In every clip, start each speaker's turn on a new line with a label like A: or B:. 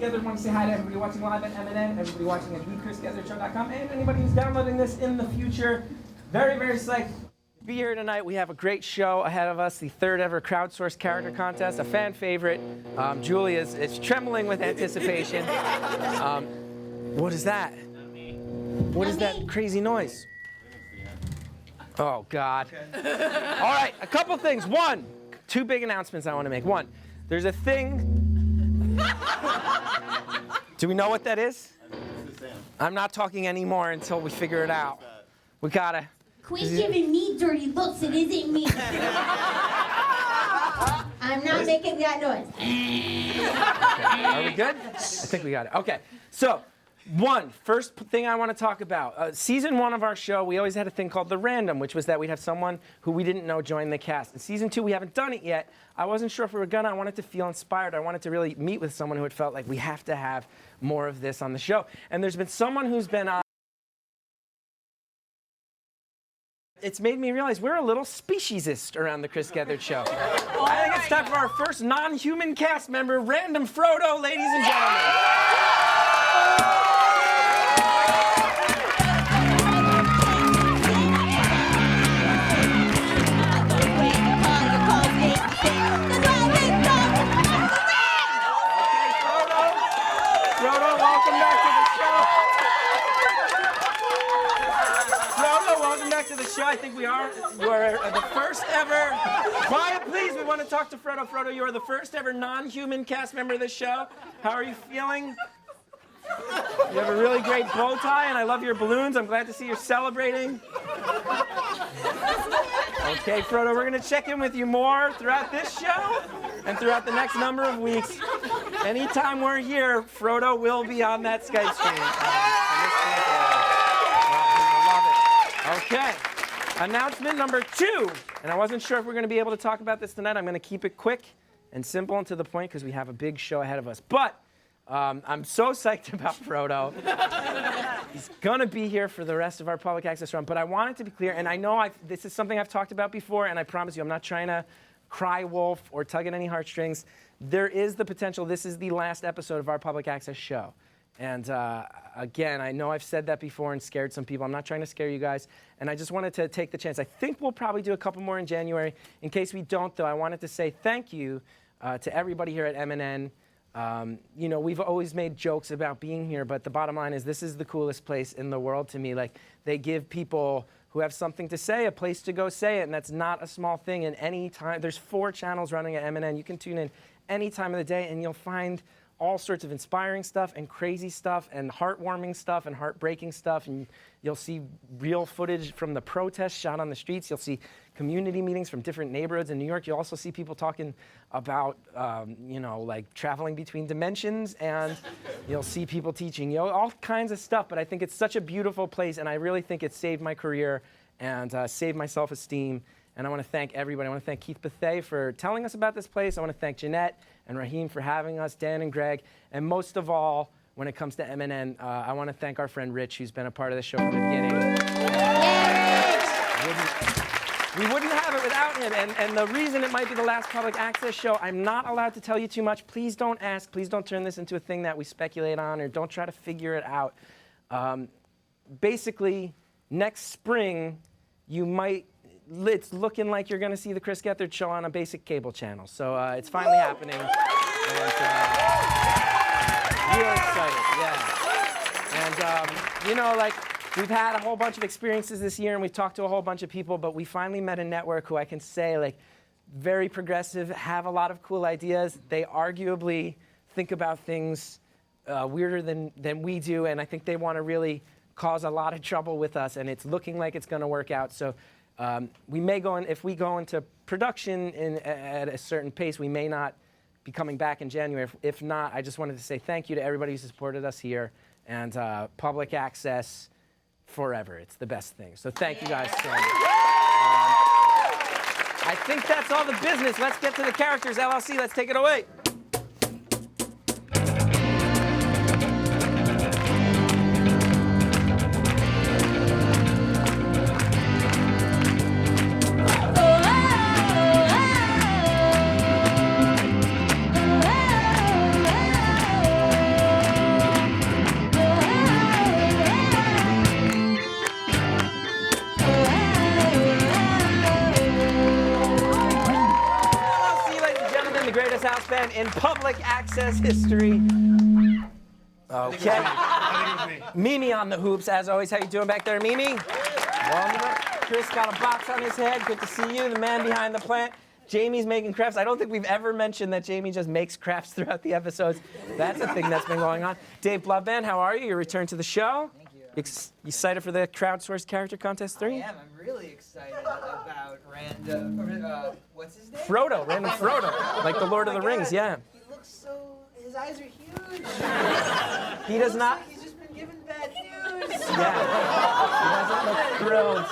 A: Gethard. Want to say hi to everybody watching live at MNN, everybody watching at thechrisgethardshow.com, and anybody who's downloading this in the future. Very, very psyched to be here tonight. We have a great show ahead of us, the third ever Crowdsourced character contest, a fan favorite. Julie is trembling with anticipation. What is that? What is that crazy noise? Oh, God. All right, a couple things. One, two big announcements I want to make. One, there's a thing. Do we know what that is? I'm not talking anymore until we figure it out. We gotta.
B: Quit giving me dirty looks. It isn't me. I'm not making that noise.
A: Okay. Are we good? I think we got it. Okay. So, first thing I want to talk about. Season 1 of our show, we always had a thing called the random, which was that we'd have someone who we didn't know join the cast. In season 2, we haven't done it yet. I wasn't sure if we were gonna. I wanted to feel inspired. I wanted to really meet with someone who had felt like we have to have more of this on the show. And there's been someone who's been it's made me realize we're a little speciesist around the Chris Gethard Show. I think it's time for our first non-human cast member, Random Froto, ladies and gentlemen. I think we are. You are the first ever. Quiet, please. We want to talk to Froto. Froto, you are the first ever non-human cast member of this show. How are you feeling? You have a really great bow tie, and I love your balloons. I'm glad to see you're celebrating. Okay, Froto, we're going to check in with you more throughout this show and throughout the next number of weeks. Anytime we're here, Froto will be on that Skype stream. I love it. Okay. Announcement number 2, and I wasn't sure if we're going to be able to talk about this tonight. I'm going to keep it quick and simple and to the point because we have a big show ahead of us. But I'm so psyched about Froto. He's going to be here for the rest of our public access run. But I want it to be clear, and I know this is something I've talked about before, and I promise you I'm not trying to cry wolf or tug at any heartstrings. There is the potential. This is the last episode of our public access show. And again, I know I've said that before and scared some people. I'm not trying to scare you guys. And I just wanted to take the chance. I think we'll probably do a couple more in January. In case we don't, though, I wanted to say thank you to everybody here at MNN. You know, we've always made jokes about being here, but the bottom line is this is the coolest place in the world to me. Like, they give people who have something to say a place to go say it, and that's not a small thing. And any time, there's 4 channels running at MNN. You can tune in any time of the day, and you'll find all sorts of inspiring stuff and crazy stuff and heartwarming stuff and heartbreaking stuff. And you'll see real footage from the protests shot on the streets. You'll see community meetings from different neighborhoods in New York. You'll also see people talking about, you know, like traveling between dimensions. And you'll see people teaching, you know, all kinds of stuff. But I think it's such a beautiful place. And I really think it saved my career and saved my self-esteem. And I want to thank everybody. I want to thank Keith Bethay for telling us about this place. I want to thank Jeanette and Raheem for having us, Dan and Greg. And most of all, when it comes to MNN, I want to thank our friend Rich, who's been a part of the show from the beginning. We wouldn't have it without him. And the reason it might be the last public access show, I'm not allowed to tell you too much. Please don't ask. Please don't turn this into a thing that we speculate on, or don't try to figure it out. Basically, next spring, it's looking like you're going to see the Chris Gethard Show on a basic cable channel. So it's finally happening. And, real excited, yeah. And, you know, like, we've had a whole bunch of experiences this year, and we've talked to a whole bunch of people, but we finally met a network who I can say, like, very progressive, have a lot of cool ideas. They arguably think about things weirder than we do, and I think they want to really cause a lot of trouble with us, and it's looking like it's going to work out. So we may go in, if we go into production at a certain pace, we may not be coming back in January. If not, I just wanted to say thank you to everybody who supported us here, and public access forever. It's the best thing. So thank you guys so much. I think that's all the business. Let's get to the characters. LLC, let's take it away. event in public access history. Okay. Mimi on the hoops, as always. How you doing back there, Mimi? Wonderful. Chris got a box on his head. Good to see you, the man behind the plant. Jamie's making crafts. I don't think we've ever mentioned that Jamie just makes crafts throughout the episodes. That's a thing that's been going on. Dave Bloodband, how are you? Your return to the show.
C: Thank you.
A: You excited for the Crowdsourced Character Contest 3?
C: I am. I'm really excited about random. What's his name?
A: Froto, random Froto, like the Lord of the Rings, yeah.
C: He looks so. His eyes are huge.
A: He does not.
C: Like he's just been given bad news.
A: Yeah. He doesn't look thrilled.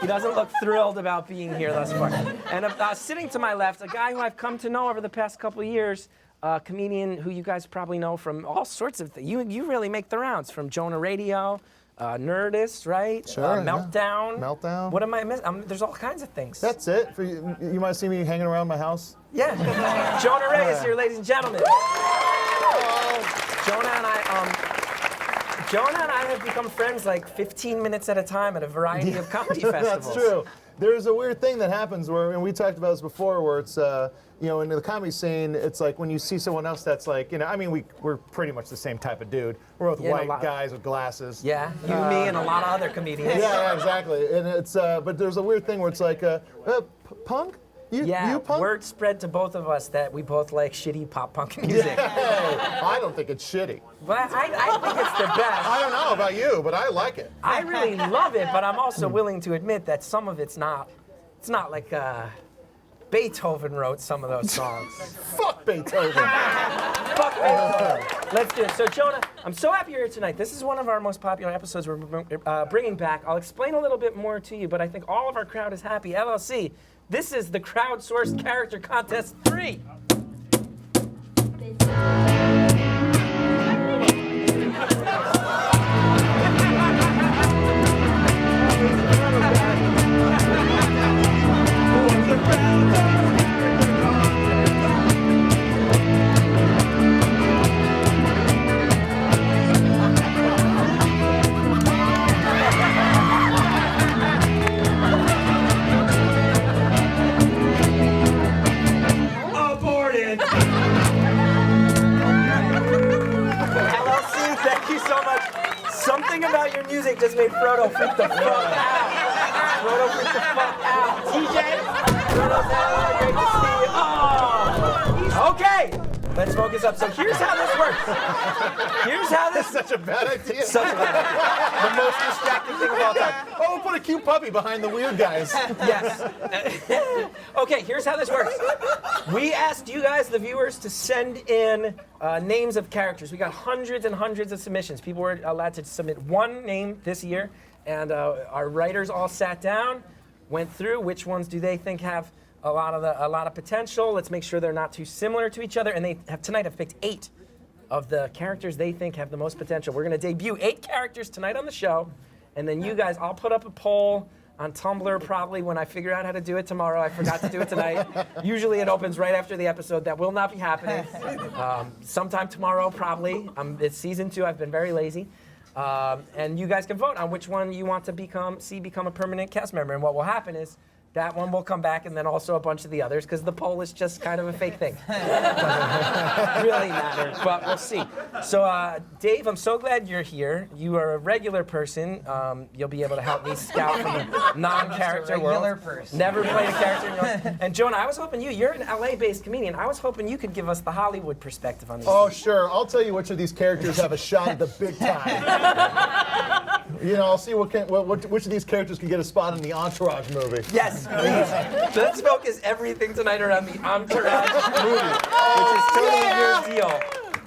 A: He doesn't look thrilled about being here thus far. And sitting to my left, a guy who I've come to know over the past couple of years, a comedian who you guys probably know from all sorts of things. You really make the rounds from Jonah Radio. Nerdist, right?
D: Sure.
A: Meltdown.
D: Yeah. Meltdown.
A: What am I missing? There's all kinds of things.
D: That's it. For you might see me hanging around my house.
A: Yeah. Jonah Ray is here, ladies and gentlemen. Jonah and I have become friends like 15 minutes at a time at a variety of comedy festivals.
D: That's true. There's a weird thing that happens where, and we talked about this before, where it's, in the comedy scene, it's like when you see someone else that's like, we're pretty much the same type of dude. We're both white guys with glasses.
A: Yeah, you, me, and a lot of other comedians.
D: Yeah, exactly. And it's, but there's a weird thing where it's like, punk? You punk?
A: Word spread to both of us that we both like shitty pop punk music.
D: I don't think it's shitty.
A: But I think it's the best.
D: I don't know about you, but I like it.
A: I really love it, but I'm also willing to admit that some of it's not like Beethoven wrote some of those songs.
D: Fuck Beethoven.
A: Fuck Beethoven. Let's do it. So Jonah, I'm so happy you're here tonight. This is one of our most popular episodes we're bringing back. I'll explain a little bit more to you, but I think all of our crowd is happy. LLC, this is the Crowdsourced Character Contest 3. Something about your music just made Froto freak the fuck out. Froto freaked the fuck out. TJ? Froto's out. Great to see you. Oh. Okay. Let's focus up. So here's how this works. Here's how this...
D: That's such a bad idea.
A: The most distracting thing of all time.
D: Oh, we'll put a Cum Papy behind the weird guys.
A: Yes. Okay, here's how this works. We asked you guys, the viewers, to send in names of characters. We got hundreds and hundreds of submissions. People were allowed to submit one name this year, and our writers all sat down, went through which ones do they think have a lot of potential. Let's make sure they're not too similar to each other, and they have picked 8 of the characters they think have the most potential. We're going to debut 8 characters tonight on the show, and then you guys, I'll put up a poll on Tumblr probably when I figure out how to do it tomorrow. I forgot to do it tonight. Usually it opens right after the episode. That will not be happening. Sometime tomorrow probably. It's season 2. I've been very lazy. And you guys can vote on which one you want to become a permanent cast member. And what will happen is that one will come back, and then also a bunch of the others, because the poll is just kind of a fake thing. Doesn't really matter, but we'll see. So, Dave, I'm so glad you're here. You are a regular person. You'll be able to help me scout from the non-character world.
C: Regular person.
A: Never played a character in your life. And Jonah, I was hoping you're an LA-based comedian. I was hoping you could give us the Hollywood perspective on these
D: Oh,
A: things.
D: sure. I'll tell you which of these characters have a shot at the big time. I'll see which of these characters can get a spot in the Entourage movie.
A: Yes, please. Let's focus everything tonight around the Entourage movie, which is totally your deal.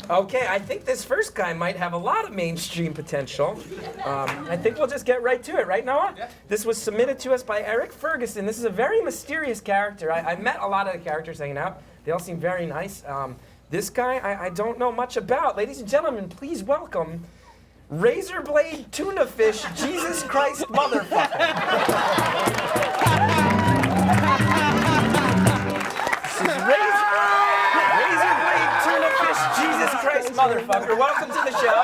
A: Okay, I think this first guy might have a lot of mainstream potential. I think we'll just get right to it, right, Noah? Yeah. This was submitted to us by Eric Ferguson. This is a very mysterious character. I met a lot of the characters hanging out. They all seem very nice. This guy, I don't know much about. Ladies and gentlemen, please welcome Razor Blade Tuna Fish Jesus Christ Motherfucker. This is Razor Blade Tuna Fish Jesus Christ Motherfucker. Welcome to the show.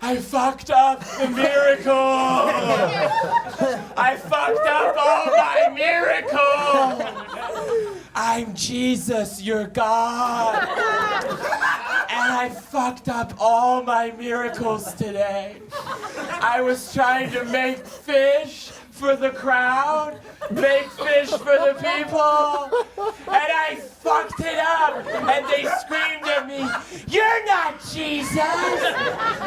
E: I fucked up the miracle. I fucked up all my miracles. I'm Jesus, your God. And I fucked up all my miracles today. I was trying to make fish for the crowd, make fish for the people, and I fucked it up, and they screamed at me, "You're not Jesus!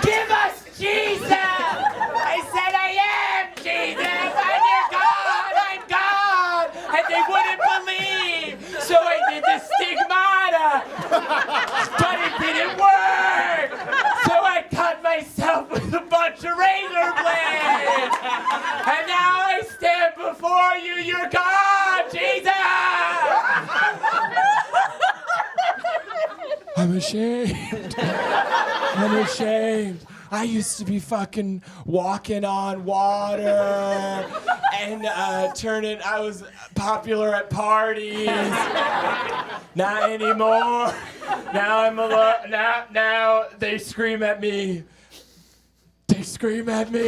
E: Give us Jesus!" I said, "I am Jesus! I'm your God! I'm God!" And they wouldn't believe, so I did the stigmata, but it didn't work! So I cut myself with a bunch of razor blades, and now I stand before you, your God, Jesus! I'm ashamed. I'm ashamed. I used to be fucking walking on water and I was popular at parties. Not anymore. Now I'm alone. Now they scream at me. They scream at me.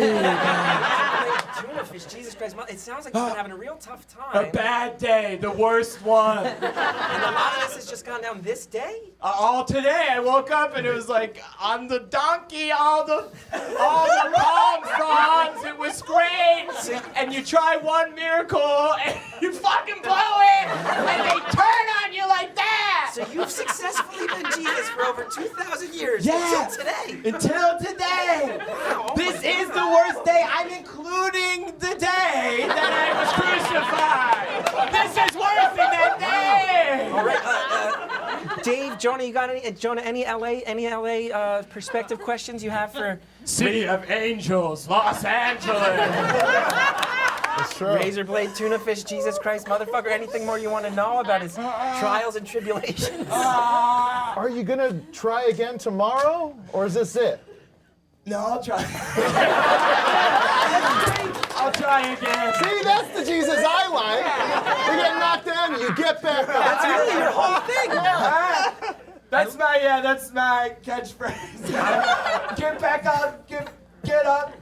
A: Tuna fish, Jesus Christ, it sounds like you've been having a real tough time.
E: A bad day, the worst one.
A: And a lot of this has just gone down this day?
E: All today, I woke up and it was like on the donkey, all the palm fronds. It was great. And you try one miracle and you fucking blow it, and they turn on you like that.
A: So you've successfully been Jesus for over 2,000 years.
E: Yeah.
A: Until today.
E: Until today.
A: Wow.
E: This is the worst day. I'm including the day that I was crucified. This is worse than that day.
A: All right, Dave, Jonah, you got any LA perspective questions you have for
E: City of Angels, Los Angeles.
A: Razorblade, Tuna Fish, Jesus Christ, motherfucker? Anything more you want to know about his trials and tribulations?
D: Are you gonna try again tomorrow, or is this it?
E: No, I'll try. I'll try again.
D: See, that's the Jesus I like. You get knocked down, and you get back up.
A: That's really your whole thing.
E: That's my catchphrase. Get back up, get up.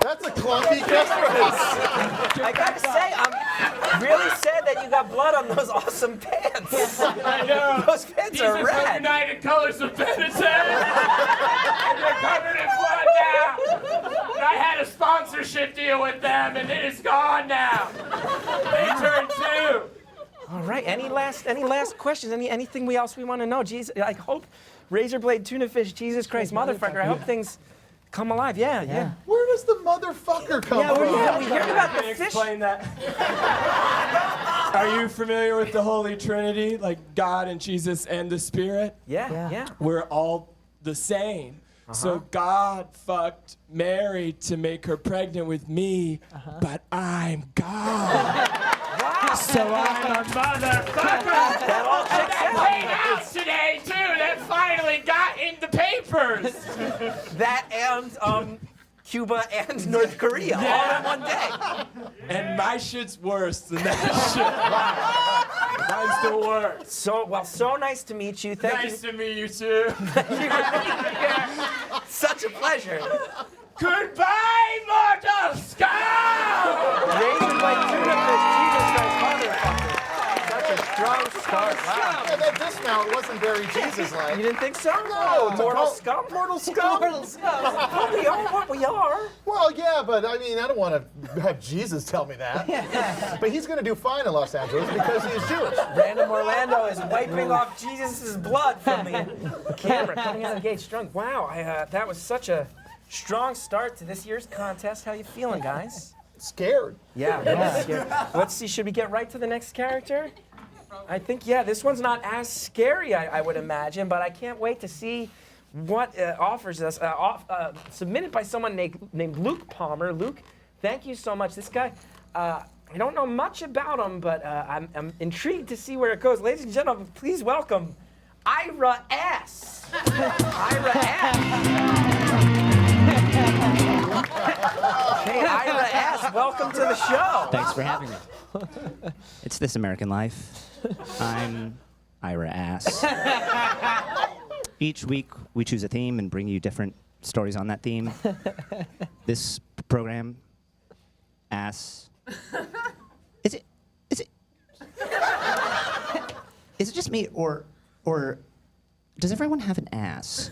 D: That's a clunky catchphrase.
A: I gotta say, I'm really sad that you got blood on those awesome pants.
E: I know.
A: Those pants
E: These
A: are
E: are
A: rad.
E: United Colors of Benetton. And they're covered in blood now. And I had a sponsorship deal with them, and it is gone now. They turned 2.
A: All right. Any last questions? Anything else we want to know? Jesus, I hope Razorblade, Tuna Fish, Jesus Christ, motherfucker. I hope things come alive. Yeah.
D: Where does the motherfucker come from?
A: We heard about the fish.
E: Explain that. Are you familiar with the Holy Trinity, like God and Jesus and the Spirit?
A: Yeah.
E: We're all the same. So God fucked Mary to make her pregnant with me, but I'm God.
A: Wow.
E: So I'm a motherfucker.
A: That all checks
E: That
A: out.
E: came out today too. That finally got in the papers.
A: That and Cuba and North Korea all in one day.
E: And my shit's worse than that shit. Mine's the worst.
A: So nice to meet you. Thank
E: Nice to meet you too.
A: you. Such a pleasure.
E: Goodbye, mortal scum!
A: Razorblade, Tuna Fish, Jesus Christ, motherfucker. Such a strong start. Wow.
D: Yeah, that dismount wasn't very Jesus-like.
A: You didn't think so?
D: No, it's a
A: Mortal
D: cult-
A: scum?
D: Mortal scum?
A: Mortal scum. Well, we are what we are.
D: Well, yeah, but I mean, I don't want to have Jesus tell me that. But he's going to do fine in Los Angeles because he's Jewish.
A: Random Orlando is wiping off Jesus' blood from the camera, coming out of the gate strong. Wow, that was such a strong start to this year's contest. How you feeling, guys?
D: Scared.
A: Yeah, really scared. Let's see, should we get right to the next character? I think, this one's not as scary, I would imagine, but I can't wait to see what offers us. Submitted by someone named Luke Palmer. Luke, thank you so much. This guy, I don't know much about him, but I'm intrigued to see where it goes. Ladies and gentlemen, please welcome Ira Ass. Ira Ass. Hey, Ira Ass, welcome to the show.
F: Thanks for having me. It's This American Life. I'm Ira Ass. Each week we choose a theme and bring you different stories on that theme. This program ass. Is it? Is it just me, or does everyone have an ass?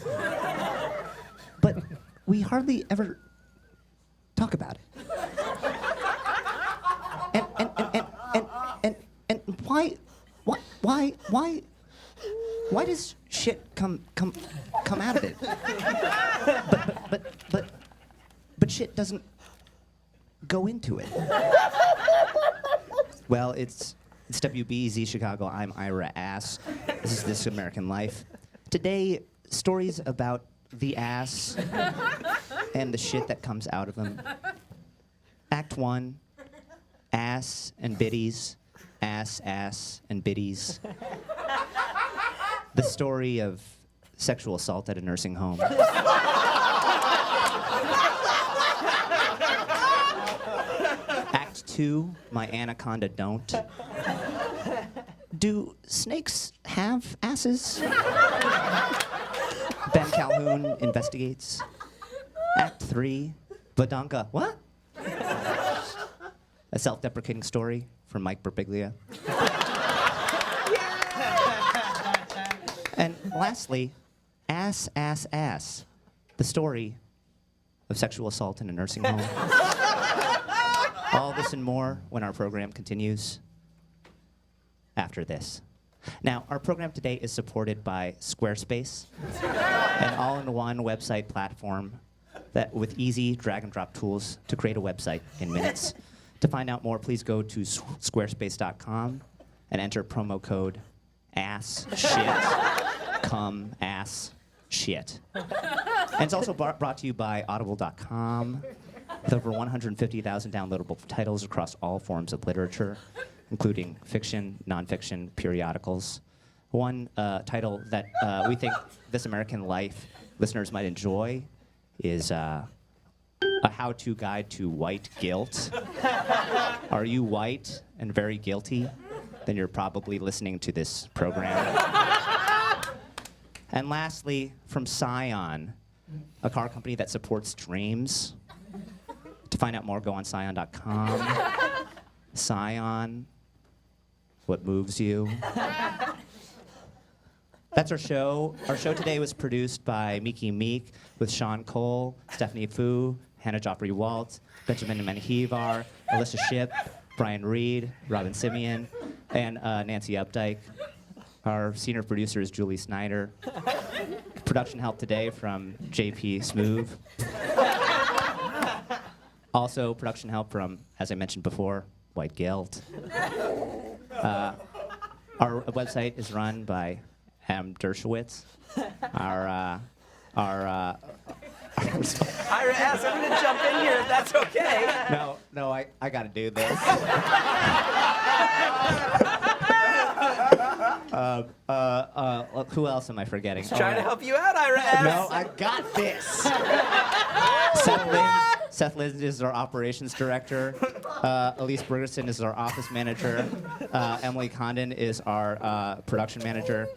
F: But we hardly ever talk about it. And why does shit come out of it? But shit doesn't go into it. Well, it's WBZ Chicago. I'm Ira Ass. This is This American Life. Today, stories about the ass and the shit that comes out of them. Act 1, ass and biddies. Ass, and biddies. The story of sexual assault at a nursing home. Act 2, my anaconda don't. Do snakes have asses? Ben Calhoun investigates. Act 3, Badonka, what? A self-deprecating story from Mike Birbiglia. And lastly, Ass, the story of sexual assault in a nursing home. All this and more when our program continues after this. Now, our program today is supported by Squarespace, an all-in-one website platform that with easy drag-and-drop tools to create a website in minutes. To find out more, please go to squarespace.com and enter promo code ASSSHIT. Cum ass shit. And it's also brought to you by audible.com with over 150,000 downloadable titles across all forms of literature, including fiction, nonfiction, periodicals. One title that we think This American Life listeners might enjoy is a how-to guide to white guilt. Are you white and very guilty? Then you're probably listening to this program. And lastly, from Scion, a car company that supports dreams. To find out more, go on scion.com. Scion, what moves you? That's our show. Our show today was produced by Miki Meek with Sean Cole, Stephanie Fu, Hannah Joffrey Waltz, Benjamin Menjivar, Alyssa Shipp, Brian Reed, Robin Simeon, and Nancy Updike. Our senior producer is Julie Snyder. Production help today from JP Smoove. Also, production help from, as I mentioned before, White Guilt. Our website is run by Adam Dershowitz. Our
A: Ira Ass, I'm going to jump in here if that's okay.
F: No, I got to do this. Who else am I forgetting?
A: Trying to help you out, Ira Ass.
F: No, I got this. Seth Lind is our operations director. Elise Bergerson is our office manager. Emily Condon is our production manager.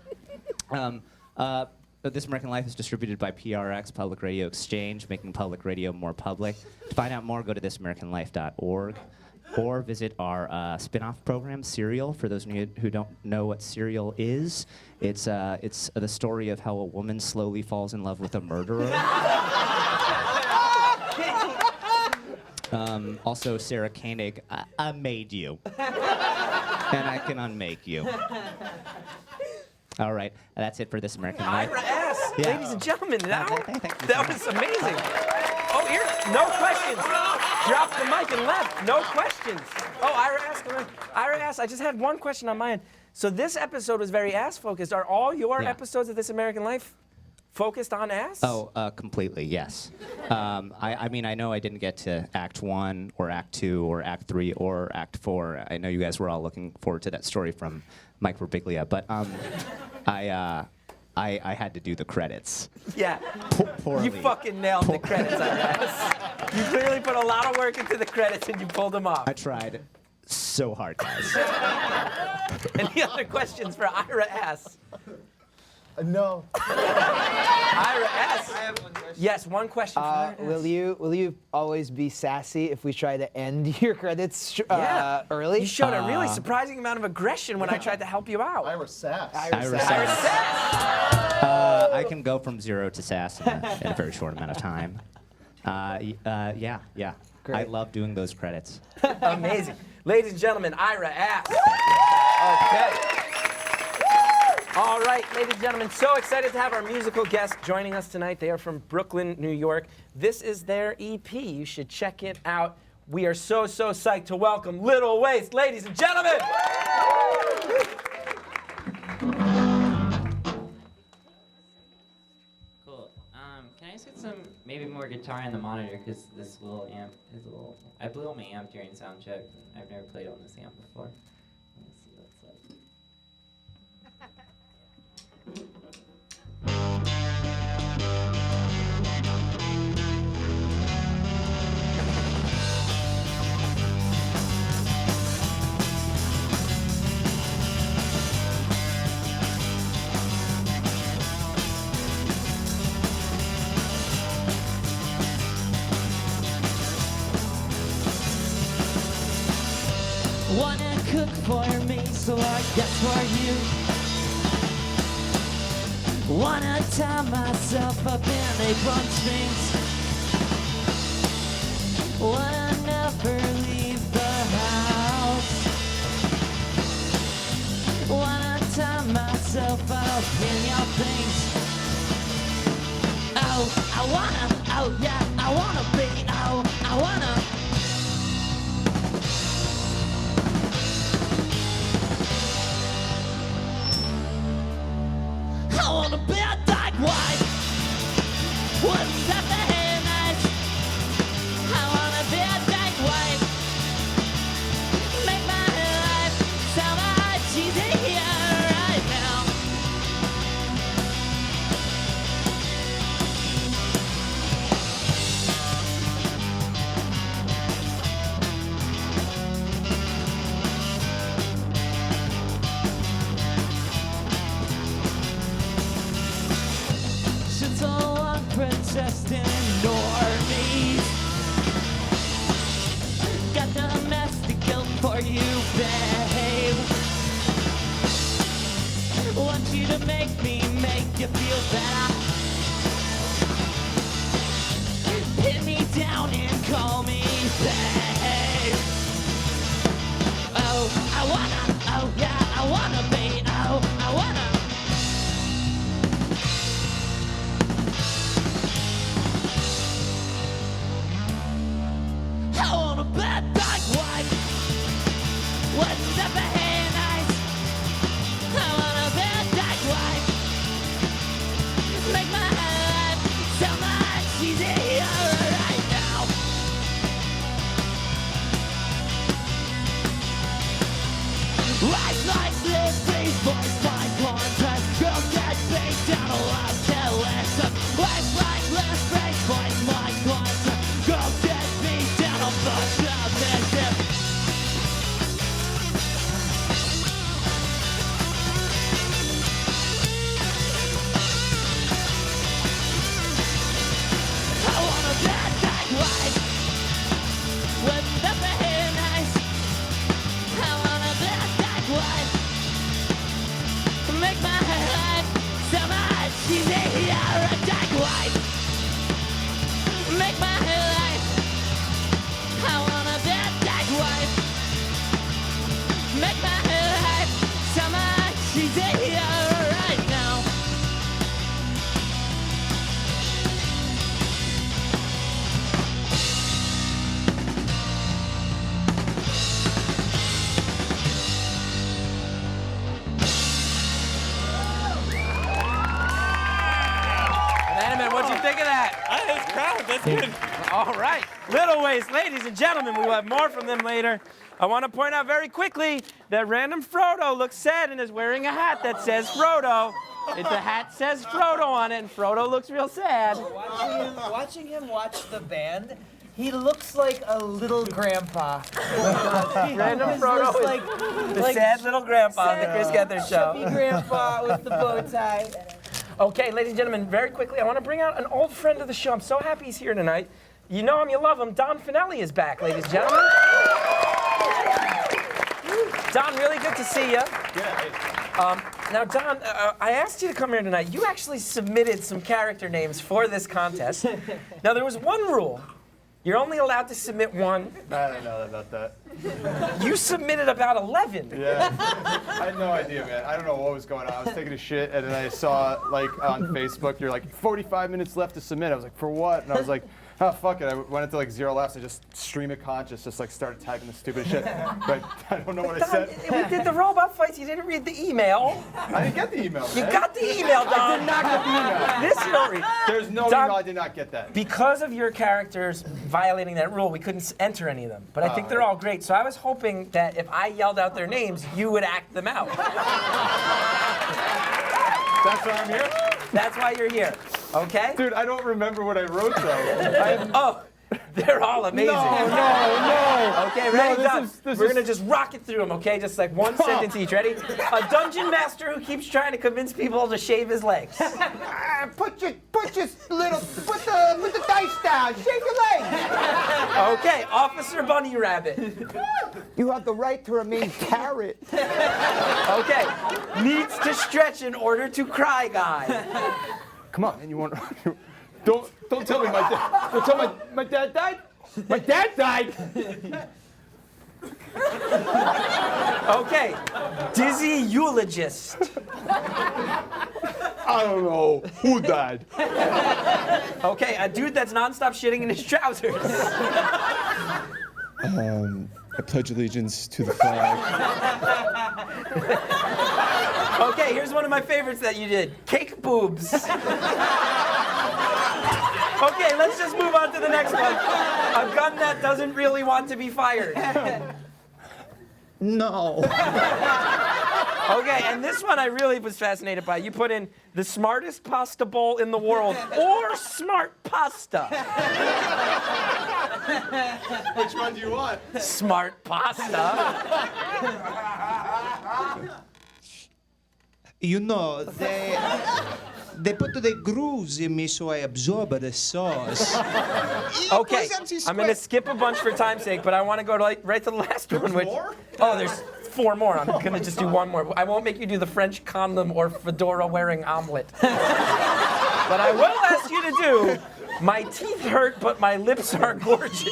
F: This American Life is distributed by PRX, Public Radio Exchange, making public radio more public. To find out more, go to thisamericanlife.org. Or visit our spin-off program, Serial. For those of you who don't know what Serial is, it's the story of how a woman slowly falls in love with a murderer. Also, Sarah Koenig, I made you. And I can unmake you. All right, that's it for This American Life.
A: Ira Ass,
F: Yeah.
A: ladies and gentlemen, that
F: Thank you
A: was amazing. Oh, here, no questions. Dropped the mic and left. No questions. Oh, Ira Ass, come on. Ira Ass, I just had one question on my end. So this episode was very ass-focused. Are all your episodes of This American Life focused on ass?
F: Oh, completely, yes. I mean, I know I didn't get to Act 1 or Act 2 or Act 3 or Act 4. I know you guys were all looking forward to that story from Mike Birbiglia, but I had to do the credits.
A: Yeah.
F: Poorly.
A: You fucking nailed the credits, Ira Ass. You clearly put a lot of work into the credits and you pulled them off.
F: I tried so hard, guys.
A: Any other questions for Ira Ass?
D: No.
A: Ira S.
C: I have one question.
A: Yes, one question for Ira S.
G: Will you always be sassy if we try to end your credits early?
A: You showed a really surprising amount of aggression when I tried to help you out.
D: Ira Sass.
F: Ira
A: Ira
F: Sass.
A: Sass.
F: I can go from 0 to sass in a very short amount of time. Yeah.
G: Great.
F: I love doing those credits.
A: Amazing. Ladies and gentlemen, Ira Ass. Okay. All right, ladies and gentlemen, so excited to have our musical guest joining us tonight. They are from Brooklyn, New York. This is their EP. You should check it out. We are so psyched to welcome Little Waste, ladies and gentlemen.
H: Cool. Can I just get some, maybe more guitar in the monitor, because this little amp is a little, I blew up my amp during sound check. I've never played on this amp before. Let's see what it's like.
I: Wanna cook for me, so I guess for you. Wanna tie myself up in apron strings. Wanna never leave the house. Wanna tie myself up in your things. Oh, oh yeah, I wanna be, I wanna. I wanna be a dark white. Wouldn't that be nice? I wanna be a dark white. Make my life so much easier right now. Since a long princess in normies. Got domestic guilt for you, babe. Want you to make you feel better. Pin me down and call me babe. Oh, I wanna, oh yeah, I wanna be, oh, I wanna. I want a bad dog wife. What's up ahead nice? I want a bad dog wife. Make my life so much easier right now. Rise like this, please, voice my contrast. Girls get baked down a lot to listen. Rise like this, please, voice my contrast. Girls get beat down a bunch of this. I want a bad dog wife. Wouldn't that be nice? I want a bad dog wife. Make my life so much easier. A dog wife. Make my life. I want a bad dog wife. Make my life so much easier right now.
A: Animate, what'd you think of that?
E: That's crowd. That's good.
A: All right. Little Waste, ladies and gentlemen, we will have more from them later. I want to point out very quickly that random Froto looks sad and is wearing a hat that says Froto. The hat says Froto on it, and Froto looks real sad.
C: Watching him watch the band, he looks like a little grandpa.
A: Random
C: He's
A: Froto
C: just
A: is the sad little grandpa on the Chris Gethard show.
C: Chubby grandpa with the bow tie.
A: Okay, ladies and gentlemen, very quickly, I want to bring out an old friend of the show. I'm so happy he's here tonight. You know him, you love him. Don Finelli is back, ladies and gentlemen. Don, really good to see you. Now, Don, I asked you to come here tonight. You actually submitted some character names for this contest. Now, there was one rule. You're only allowed to submit one.
J: I don't know about that.
A: You submitted about 11.
J: Yeah. I had no idea, man. I don't know what was going on. I was taking a shit, and then I saw, like, on Facebook, you're like, 45 minutes left to submit. I was like, for what? And I was like, oh, fuck it. I went into, like, 0 laughs. I just stream of conscious, just, like, started typing the stupid shit. But I don't know what I said.
A: We did the robot fights. You didn't read the email.
J: I didn't get the email, man.
A: You got the email, Don.
J: I did not get the email.
A: This you don't read.
J: There's no
A: Don,
J: email. I did not get that.
A: Because of your characters violating that rule, we couldn't enter any of them. But I think they're all great. So I was hoping that if I yelled out their names, you would act them out.
J: That's why I'm here?
A: That's why you're here. Okay?
J: Dude, I don't remember what I wrote, though.
A: Oh, they're all amazing.
J: No.
A: Okay, ready? Done. We're going to just rock it through them, okay? Just like one sentence each. Ready? A dungeon master who keeps trying to convince people to shave his legs.
K: Put the dice down. Shake your legs.
A: Okay, Officer Bunny Rabbit.
K: You have the right to remain carrot.
A: Okay, needs to stretch in order to cry guy.
J: Come on, man. You want... Don't tell me my dad. Don't tell my dad died. My dad died.
A: Okay, dizzy eulogist.
J: I don't know who died.
A: Okay, a dude that's nonstop shitting in his trousers.
J: I pledge allegiance to the flag.
A: Okay, here's one of my favorites that you did. Cake boobs. Okay, let's just move on to the next one. A gun that doesn't really want to be fired.
K: No.
A: Okay, and this one I really was fascinated by. You put in the smartest pasta bowl in the world or smart pasta.
J: Which one do you want?
A: Smart pasta.
K: You know, they put the grooves in me so I absorb the sauce.
A: Okay, I'm going to skip a bunch for time's sake, but I want to go to right to the last one. Which,
J: more?
A: Oh, there's 4 more. I'm going to just do one more. I won't make you do the French condom or fedora-wearing omelet. But I will ask you to do, my teeth hurt, but my lips are gorgeous.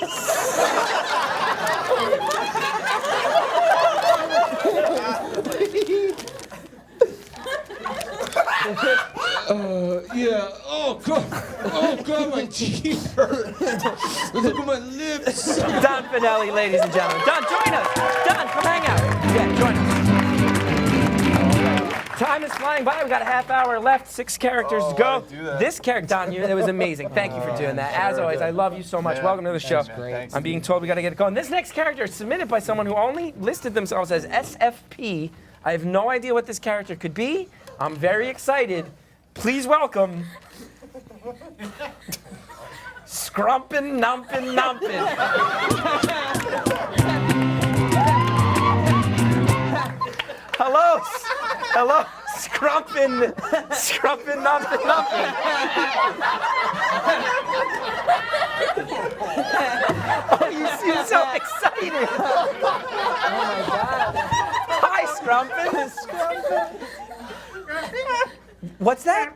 K: Yeah. Oh God, my teeth hurt. Look at my lips.
A: Don Finelli, ladies and gentlemen. Don, join us. Don, come hang out. Yeah, join us. Time is flying by. We've got a half hour left. 6 characters to go. This character, Don, it was amazing. Thank you for doing that. As always, I love you so much. Welcome to the show.
J: Thanks.
A: I'm being told we got to get it going. This next character is submitted by someone who only listed themselves as SFP. I have no idea what this character could be. I'm very excited. Please welcome Scrumping Numping Numping. Hello, Scrumping Numping Numping. Oh, you seem so excited. Oh my God. Hi, Scrumping. What's that?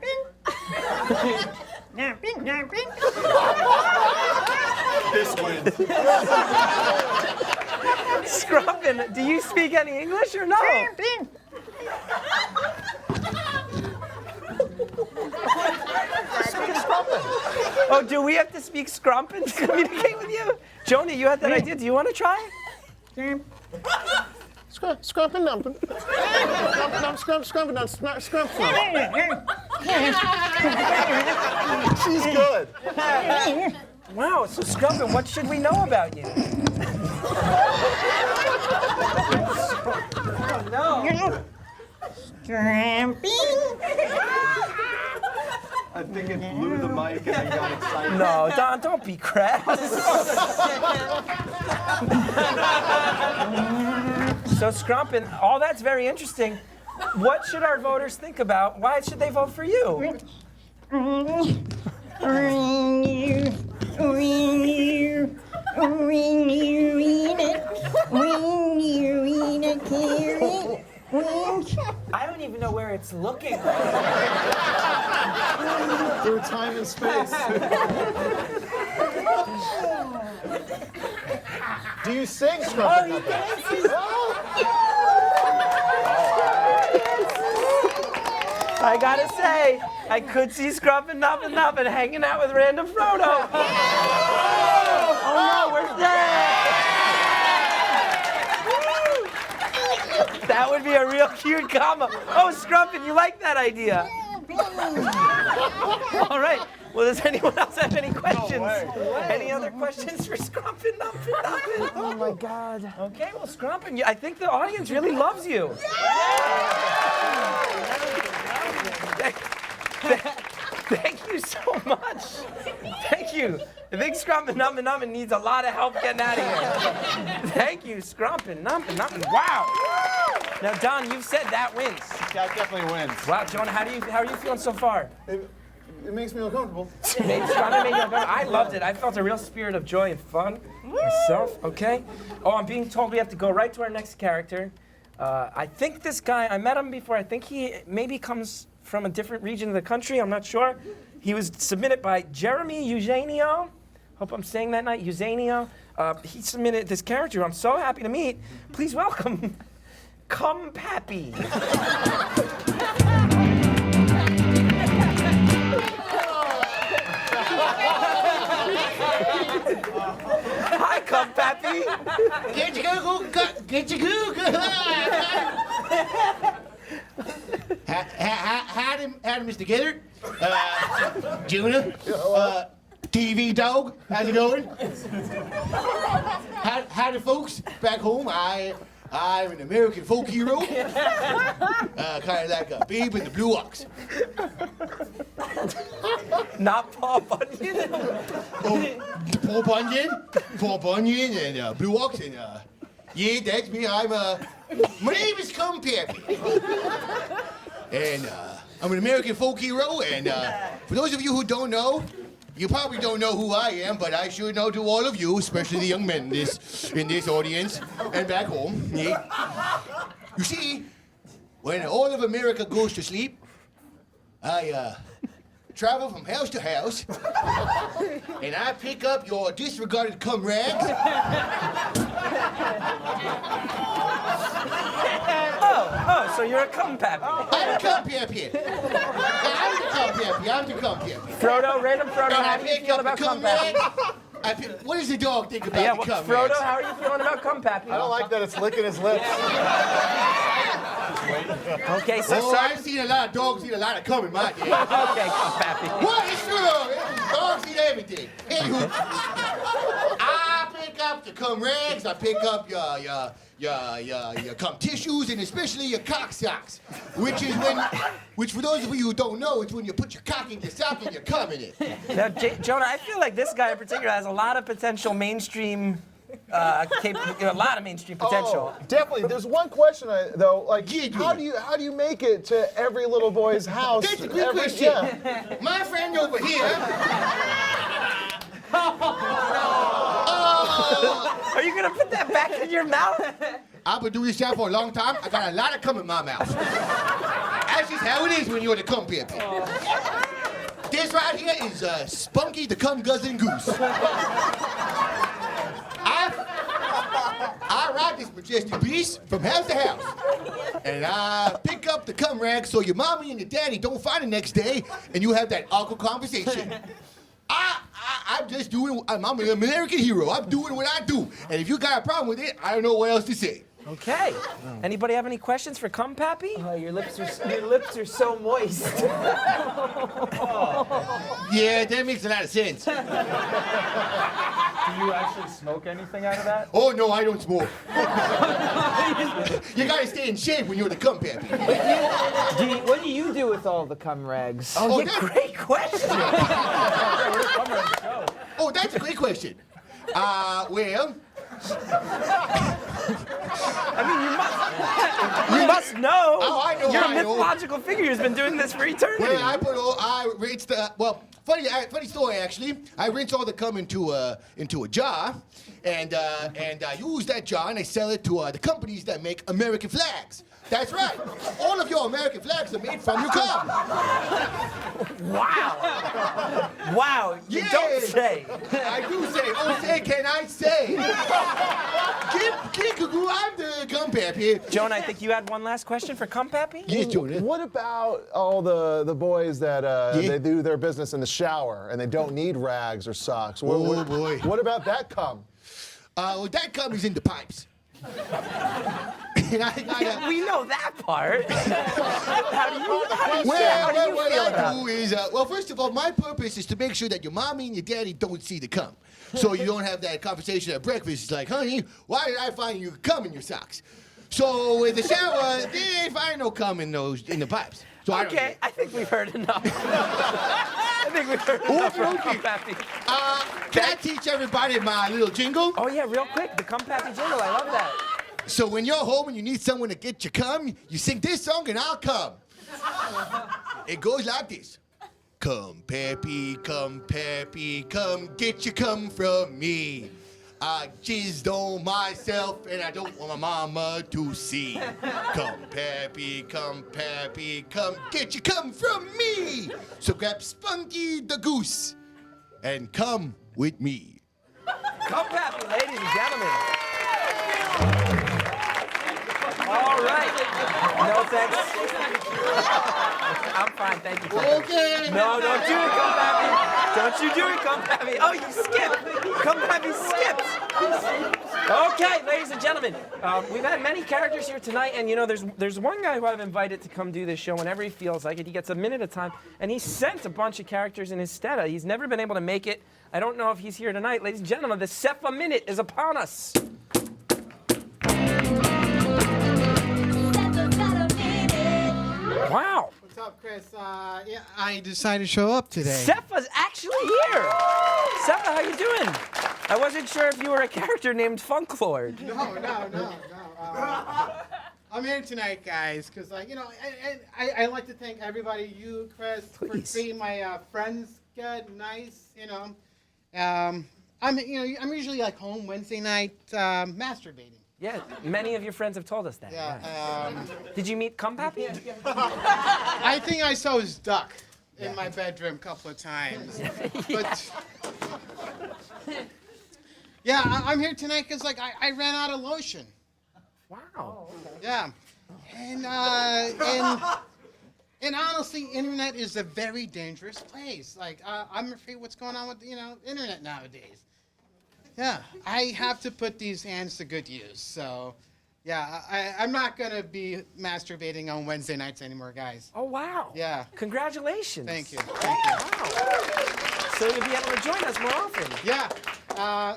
J: This wins.
A: Scrumping, do you speak any English or no? Oh, do we have to speak Scrumping to communicate with you? Joni, you had that idea. Do you want to try?
D: Scrumping Numping. Scrumping She's good.
A: Wow, so Scrumping, what should we know about you? Oh, no.
J: I think it blew the mic and I got excited.
A: No, Don, don't be crass. So Scrumping, all that's very interesting, what should our voters think about? Why should they vote for you? I don't even know where it's looking.
D: Through time and space. Do you sing, Scrumping Numping?
A: dances. I gotta say, I could see Scrumping Numping hanging out with random Froto. Oh no, where's that? That would be a real cute combo. Oh, Scrumpin', you like that idea? All right. Well, does anyone else have any questions? Any other questions for Scrumpin' Numping?
G: Oh my God.
A: Okay, well, Scrumpin', I think the audience really loves you. Thank you so much. Thank you. I think Scrumpin' Numping needs a lot of help getting out of here. Thank you, Scrumpin' Numping. Wow. Now, Don, you've said that wins.
J: That definitely wins.
A: Wow, Jonah, how are you feeling so far?
D: It makes me uncomfortable.
A: I loved it. I felt a real spirit of joy and fun myself. Okay. Oh, I'm being told we have to go right to our next character. I think this guy, I met him before. I think he maybe comes from a different region of the country. I'm not sure. He was submitted by Jeremy Eugenio. Hope I'm saying that right. Eugenio. He submitted this character I'm so happy to meet. Please welcome Cum Papy. Hi, Cum Papy.
L: Get your Google. Howdy, Mr. Gethard. Tuna. TV dog. How's it going? Howdy, folks. Back home, I'm an American folk hero. Kind of like a babe in the Blue Ox.
A: Not Paul Bunyan.
L: Paul Bunyan and Blue Ox and yeah, that's me. My name is Cum Papy. And I'm an American folk hero, and for those of you who don't know, you probably don't know who I am, but I sure know to all of you, especially the young men in this audience and back home. Yeah. You see, when all of America goes to sleep, I travel from house to house, and I pick up your disregarded cum rags.
A: Oh, so you're a Cum Papy.
L: I'm a Cum Papy. I'm the Cum Papy.
A: Froto, random Froto, how do you feel about Cum Papy?
L: What does the dog think about the cum
A: Frodo,
L: rags?
A: how are you feeling about Cum Papy?
D: I don't like that it's licking his lips.
A: Okay, so
L: I've seen a lot of dogs eat a lot of cum in my day.
A: Okay, Cum Papy.
L: What is true? Dogs eat everything. Anywho, I pick up the cum rags. I pick up your cum tissues and especially your cock socks, which for those of you who don't know, it's when you put your cock in your sock and you cum in it.
A: Now, Jonah, I feel like this guy in particular has a lot of potential mainstream. A lot of mainstream potential.
D: Oh, definitely. There's one question though. Like, how do you make it to every little boy's house?
L: That's a good question.
D: Yeah.
L: My friend over here.
A: Are you gonna put that back in your mouth?
L: I've been doing this job for a long time. I got a lot of cum in my mouth. That's just how it is when you're the cum papy. This right here is Spunky the cum guzzling goose. I ride this majestic beast from house to house. And I pick up the cum rag so your mommy and your daddy don't find it next day and you have that awkward conversation. I'm just doing, I'm an American hero. I'm doing what I do. And if you got a problem with it, I don't know what else to say.
A: Okay. Anybody have any questions for Cum Papy?
G: Oh, your lips are so moist.
L: Yeah, that makes a lot of sense.
J: Do you actually smoke anything out of that?
L: Oh, no, I don't smoke. You gotta stay in shape when you're the cum papy.
G: What do you do with all the cum rags?
A: Oh, yeah, great question.
L: Oh, that's a great question. Well,
A: I mean, you must know.
L: Oh, I know.
A: You're a
L: I know.
A: mythological figure who's been doing this for eternity.
L: Well, I rinsed the funny story actually. I rinse all the cum into a jar, and I use that jar and I sell it to the companies that make American flags. That's right. All of your American flags are made from your cum.
A: Wow. Wow. You don't say.
L: I do say. Oh, say, can I say? I'm the Cum Papy.
A: Jonah, I think you had one last question for Cum Papy?
L: Yes, Jonah.
D: What about all the boys that they do their business in the shower and they don't need rags or socks?
L: Oh, boy.
D: What about that cum?
L: Well, that cum is in the pipes. And
A: we know that part. How do you
L: what
A: feel
L: I
A: about
L: do is, well, first of all, my purpose is to make sure that your mommy and your daddy don't see the cum. So you don't have that conversation at breakfast. It's like, honey, why did I find you cum in your socks? So in the shower, they ain't find no cum in the pipes. So
A: okay, I think we've heard enough. I think we've heard enough from Cum Papy.
L: Can I teach everybody my little jingle?
A: Oh yeah, real quick, the Cum Papy jingle, I love that.
L: So when you're home and you need someone to get your cum, you sing this song and I'll come. It goes like this. Cum Papy, come get your cum from me. I jizzed on myself and I don't want my mama to see. Cum Papy, come get your cum from me. So grab Spunky the goose and come with me.
A: Cum Papy, ladies and gentlemen. All right. No thanks. I'm fine, thank you.
L: Okay.
A: No, don't do it, Cum Papy. Don't you do it, Cum Papy. Oh, you skipped. Cum Papy skipped. Okay, ladies and gentlemen, we've had many characters here tonight, and you know, there's one guy who I've invited to come do this show whenever he feels like it. He gets a minute of time, and he sent a bunch of characters in his stead. He's never been able to make it. I don't know if he's here tonight. Ladies and gentlemen, the Cepha Minute is upon us. Wow.
M: What's up, Chris? Yeah, I decided to show up today.
A: Cepha's actually here. Cepha, how you doing? I wasn't sure if you were a character named Funklord.
M: No. I'm here tonight, guys, because, like, you know, I like to thank everybody, you, Chris, for treating my friends good, nice, you know. I'm usually, like, home Wednesday night masturbating.
A: Yeah, many of your friends have told us that.
M: Yeah.
A: Did you meet Cum Papy?
M: I think I saw his duck in my bedroom a couple of times. But yeah, I'm here tonight because like I ran out of lotion.
A: Wow.
M: Yeah. And honestly, internet is a very dangerous place. Like I'm afraid what's going on with internet nowadays. Yeah, I have to put these hands to good use. So, yeah, I'm not going to be masturbating on Wednesday nights anymore, guys.
A: Oh, wow.
M: Yeah.
A: Congratulations.
M: Thank you.
A: Wow. So you'll be able to join us more often.
M: Yeah.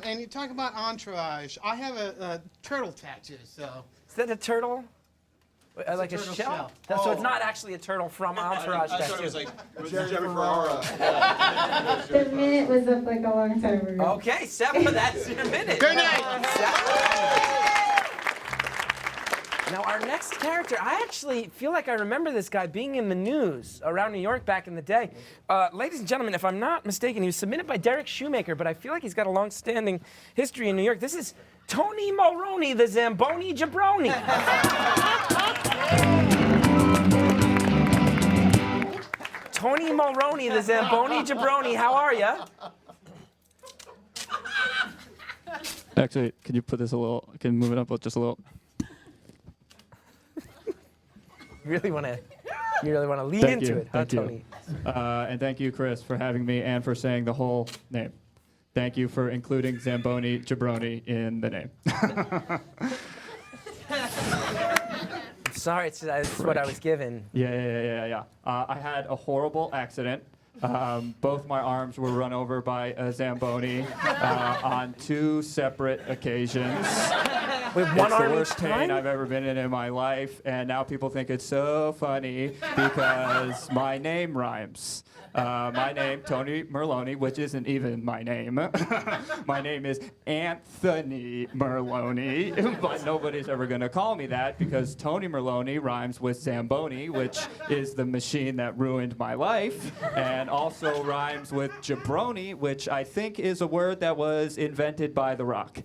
M: And you talk about entourage. I have a turtle tattoo, so.
A: Is that a turtle? Like a
M: turtle
A: shell?
M: shell.
A: So it's not actually a turtle from Entourage.
J: I thought it was like Ferrara.
B: The minute was up like a long time ago.
A: Okay, Cepha, that's your minute.
M: Good night.
A: Now, our next character, I actually feel like I remember this guy being in the news around New York back in the day. Ladies and gentlemen, if I'm not mistaken, he was submitted by Derek Shoemaker, but I feel like he's got a long-standing history in New York. This is Tony Mulroney, the Zamboni Jabroni. Tony Mulroney, the Zamboni Jabroni, how are ya?
N: Actually, can you put this can you move it up just a little?
A: You really want to lean into it, huh, Tony?
N: And thank you, Chris, for having me and for saying the whole name. Thank you for including Zamboni Jabroni in the name.
A: Sorry, it's what I was given.
N: Yeah. I had a horrible accident. Both my arms were run over by a Zamboni on 2 separate occasions.
A: With
N: It's
A: one
N: the
A: arm
N: worst
A: each
N: pain
A: time?
N: I've ever been in my life, and now people think it's so funny because my name rhymes. My name, Tony Merloni, which isn't even my name. My name is Anthony Merloni, but nobody's ever going to call me that because Tony Merloni rhymes with Zamboni, which is the machine that ruined my life, and also rhymes with Jabroni, which I think is a word that was invented by The Rock.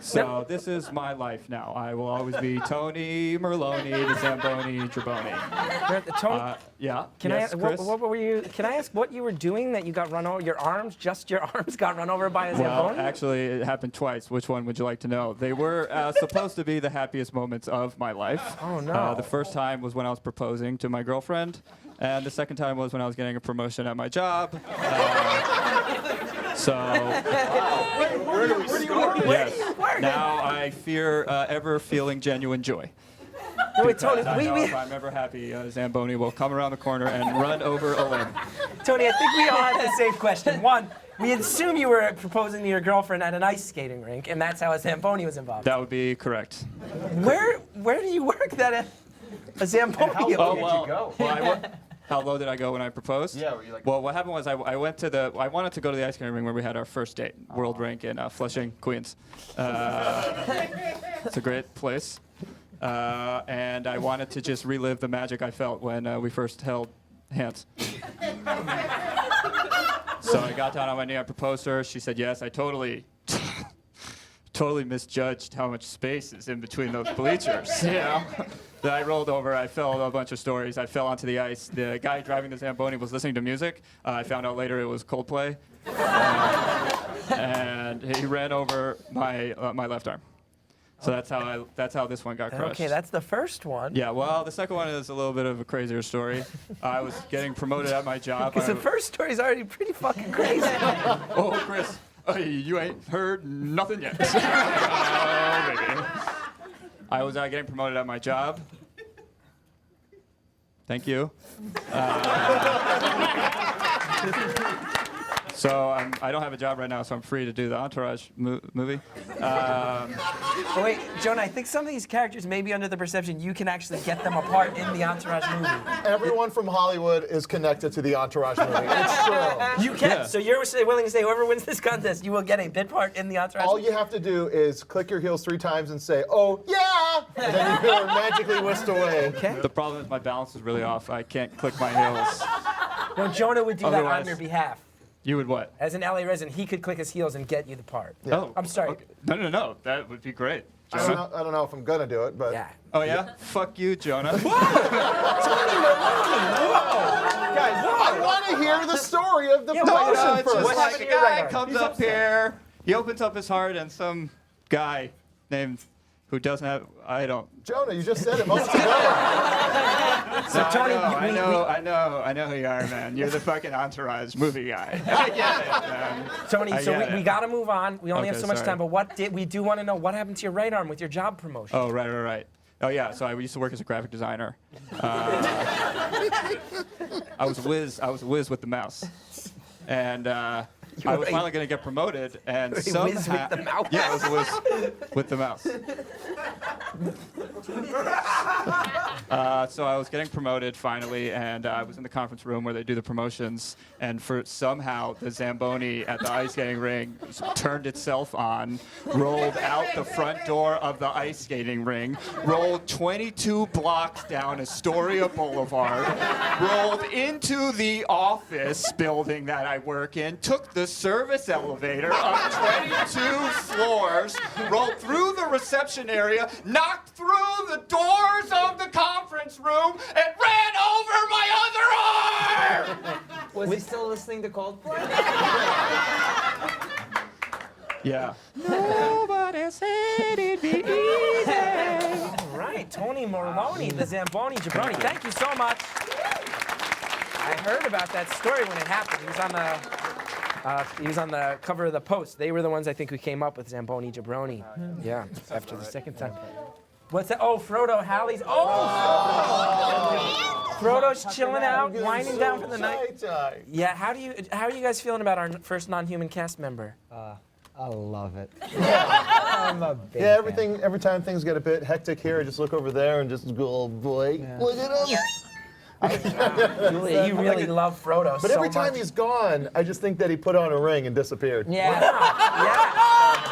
N: So this is my life now. I will always be Tony Merloni, the Zamboni, Jabroni.
A: Tony,
N: yeah.
A: Can
N: yes,
A: I ask,
N: Chris?
A: what were you? Can I ask what you were doing that you got run over? Your arms, just your arms, got run over by a
N: Well,
A: Zamboni?
N: actually, it happened twice. Which one would you like to know? They were supposed to be the happiest moments of my life.
A: Oh, no.
N: The first time was when I was proposing to my girlfriend, and the second time was when I was getting a promotion at my job. So,
J: Where do we start?
N: yes. Now I fear ever feeling genuine joy.
A: No, wait, Tony,
N: Because I know if I'm ever happy, Zamboni will come around the corner and run over a limb.
A: Tony, I think we all have the same question. One, we assume you were proposing to your girlfriend at an ice skating rink, and that's how a Zamboni was involved.
N: That would be correct.
A: Where do you work that a Zamboni?
J: How low did you go?
N: How low did I go when I proposed?
J: Yeah, were you like?
N: Well, what happened was I wanted to go to the ice skating rink where we had our first date, World Rink in Flushing, Queens. It's a great place. And I wanted to just relive the magic I felt when we first held hands. So I got down on my knee, I proposed to her. She said yes. I totally misjudged how much space is in between those bleachers. You know? Then I rolled over. I fell a bunch of stories. I fell onto the ice. The guy driving the Zamboni was listening to music. I found out later it was Coldplay. And he ran over my left arm. So that's how this one got crushed.
A: Okay, that's the first one.
N: Yeah, well, the second one is a little bit of a crazier story. I was getting promoted at my job.
A: Because the first story's already pretty fucking crazy.
N: Oh, Chris, you ain't heard nothing yet. Oh, baby. I was getting promoted at my job. Thank you. So I don't have a job right now, so I'm free to do the Entourage movie.
A: Oh, wait, Jonah, I think some of these characters may be under the perception you can actually get them apart in the Entourage movie.
D: Everyone from Hollywood is connected to the Entourage movie. It's true.
A: You can.
D: Yeah.
A: So you're willing to say whoever wins this contest, you will get a bit part in the Entourage
D: All
A: movie?
D: you have to do is click your heels 3 times and say, "Oh yeah," and then you're magically whisked away.
A: Okay.
N: The problem is my balance is really off. I can't click my heels.
A: No, Jonah would do that on
N: Otherwise-
A: your behalf.
N: You would what?
A: As an LA resident, he could click his heels and get you the part.
D: Yeah.
N: Oh,
A: I'm sorry.
N: okay. No. That would be great.
D: I don't know if I'm gonna do it, but
A: Yeah.
N: Oh, yeah? Fuck you, Jonah.
D: guys, I want to hear the story of the promotion
N: It's
D: first.
N: just
A: What
N: like
A: happened
N: a
A: to your
N: guy
A: right arm?
N: comes
A: He's
N: up
A: upset.
N: here, he opens up his heart, and some guy named who doesn't have, I don't.
D: Jonah, you just said it moments ago.
A: So, Tony,
N: I know who you are, man. You're the fucking Entourage movie guy. I get it, man.
A: Tony,
N: I
A: so
N: get
A: we
N: it.
A: got to move on. We only have
N: Okay,
A: so much
N: sorry.
A: time, but we do want to know what happened to your right arm with your job promotion?
N: Oh, right. Oh, yeah, so I used to work as a graphic designer. I was a whiz with the mouse. And I was finally going to get promoted, and
A: Whiz
N: somehow...
A: with the mouse?
N: Yeah, I was a whiz with the mouse. So I was getting promoted finally, and I was in the conference room where they do the promotions, and somehow the Zamboni at the ice skating ring turned itself on, rolled out the front door of the ice skating ring, rolled 22 blocks down Astoria Boulevard, rolled into the office building that I work in, took the service elevator up 22 floors, rolled through the reception area, knocked through the doors of the conference room, and ran over my other arm!
C: Was he still listening to Coldplay?
N: Yeah. Nobody said it'd be easy.
A: All right, Tony Merloni, the Zamboni Jabroni. Thank you so much. I heard about that story when it happened. He was on the cover of the Post. They were the ones I think who came up with Zamboni Jabroni. Yeah, after the second time. What's that? Oh, Froto, Hallie's. Oh! Froto's chilling out, winding down for the night. Yeah, how are you guys feeling about our first non-human cast member?
G: I love it. I'm a big
D: Yeah, every time things get a bit hectic here, I just look over there and just go, oh boy, look at him.
A: Julia, you really love Froto
D: But
A: so
D: every time
A: much.
D: he's gone, I just think that he put on a ring and disappeared.
A: Yeah,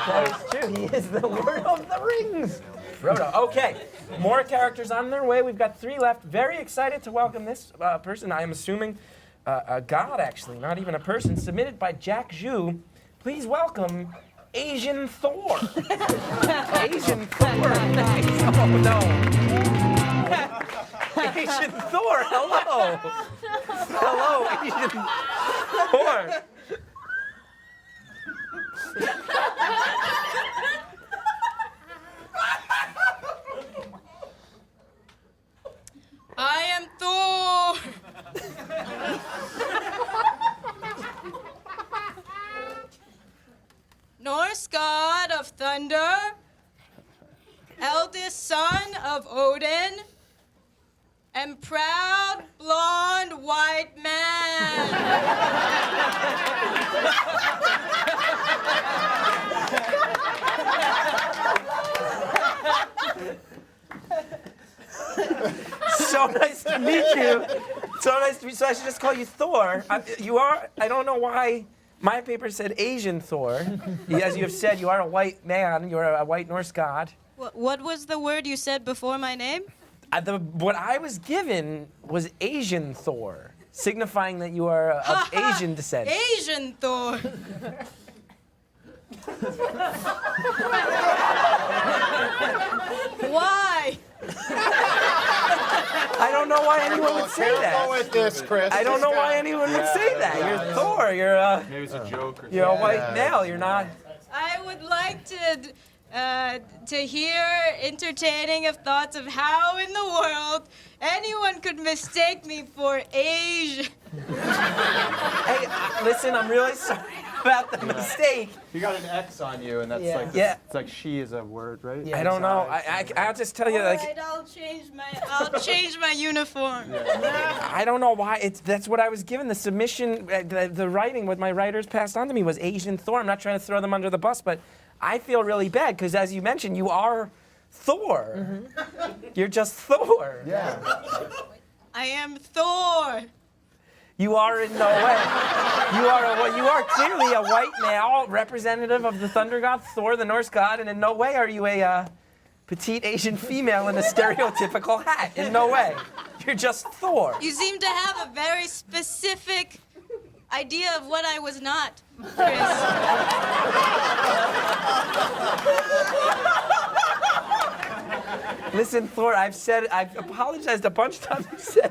A: that is true. He is the Lord of the Rings. Frodo. Okay, more characters on their way. We've got 3 left. Very excited to welcome this person. I am assuming a god, actually, not even a person. Submitted by Jack Zhu. Please welcome Asian Thor. Asian Thor. Nice. Oh no. Asian Thor. Hello. Hello, Asian Thor.
O: I am Thor. Norse god of thunder, eldest son of Odin, and proud blonde white man.
A: So nice to meet you. So nice to meet you. So I should just call you Thor. You are, I don't know why my paper said Asian Thor. As you have said, you are a white man. You're a white Norse god.
O: What was the word you said before my name?
A: What I was given was Asian Thor, signifying that you are of Asian descent.
O: Asian Thor. Why?
A: I don't know why anyone would say that.
D: With this, Chris.
A: I don't know why anyone would say that. You're Thor. You're a.
J: Maybe it's a joke.
A: You're a white male. You're not.
O: I would like to hear entertaining of thoughts of how in the world anyone could mistake me for Asian.
A: Hey, listen, I'm really sorry about the mistake.
J: You got an X on you, and that's
A: Yeah.
J: like
A: Yeah.
J: it's like she is a word, right?
A: I don't know. I'll just tell you,
O: All
A: like,
O: right, I'll change my uniform.
A: I don't know why. That's what I was given. The submission, the writing, what my writers passed on to me was Asian Thor. I'm not trying to throw them under the bus, but I feel really bad because, as you mentioned, you are Thor.
O: Mm-hmm.
A: You're just Thor.
D: Yeah.
O: I am Thor.
A: You are in no way. You are clearly a white male representative of the thunder god Thor, the Norse god, and in no way are you a petite Asian female in a stereotypical hat. In no way. You're just Thor.
O: You seem to have a very specific idea of what I was not, Chris.
A: Listen, Thor, I've apologized a bunch of times. I said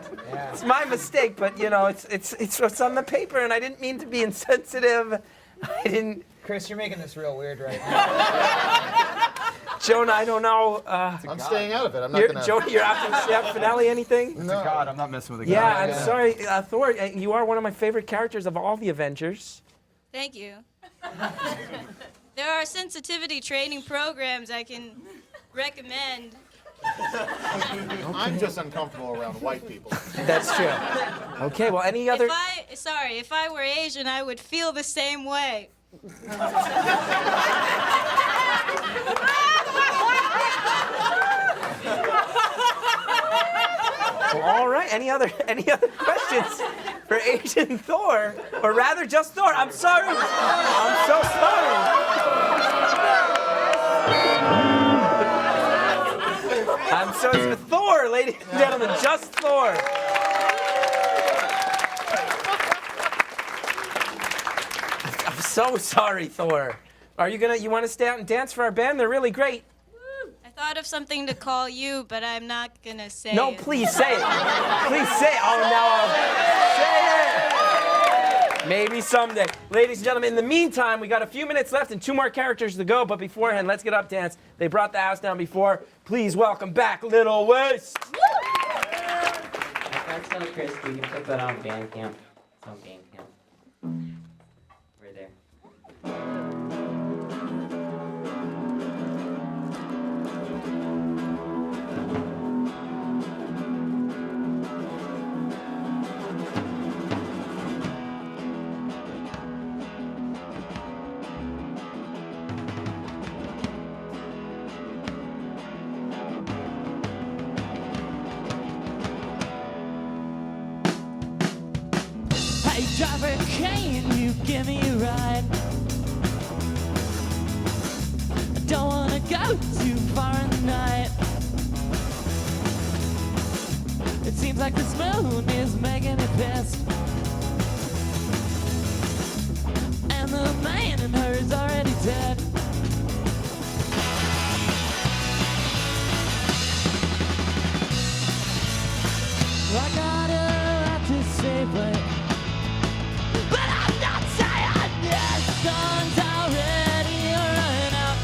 A: it's my mistake, but you know, it's what's on the paper, and I didn't mean to be insensitive. I didn't.
G: Chris, you're making this real weird right now.
A: Jonah, I don't know.
D: I'm staying out of it. I'm not gonna.
A: Jonah, you're opting to stay out. Finelli, anything?
J: It's a god. I'm not messing with a god.
A: Yeah, I'm sorry, Thor. You are one of my favorite characters of all the Avengers.
O: Thank you. There are sensitivity training programs I can recommend.
D: I'm just uncomfortable around white people.
A: That's true. Okay, well, any other?
O: If I were Asian, I would feel the same way.
A: Well, all right. Any other questions for Asian Thor, or rather, just Thor? I'm sorry. I'm so sorry. I'm so Thor, ladies and gentlemen, just Thor. I'm so sorry, Thor. You want to stay out and dance for our band? They're really great.
O: I thought of something to call you, but I'm not gonna say
A: No,
O: it.
A: please say it. Please say it. Oh, no. Say it. Maybe someday. Ladies and gentlemen, in the meantime, we got a few minutes left and 2 more characters to go. But beforehand, let's get up, dance. They brought the house down before. Please welcome back Little Waste.
H: That's so Chris. You can put that on Bandcamp. It's on Bandcamp. Right there.
I: Driver, can you give me a ride? I don't wanna go too far in the night. It seems like this moon is making it pissed, and the man in her is already dead. I got a lot to say, but I'm not saying this song's already run out.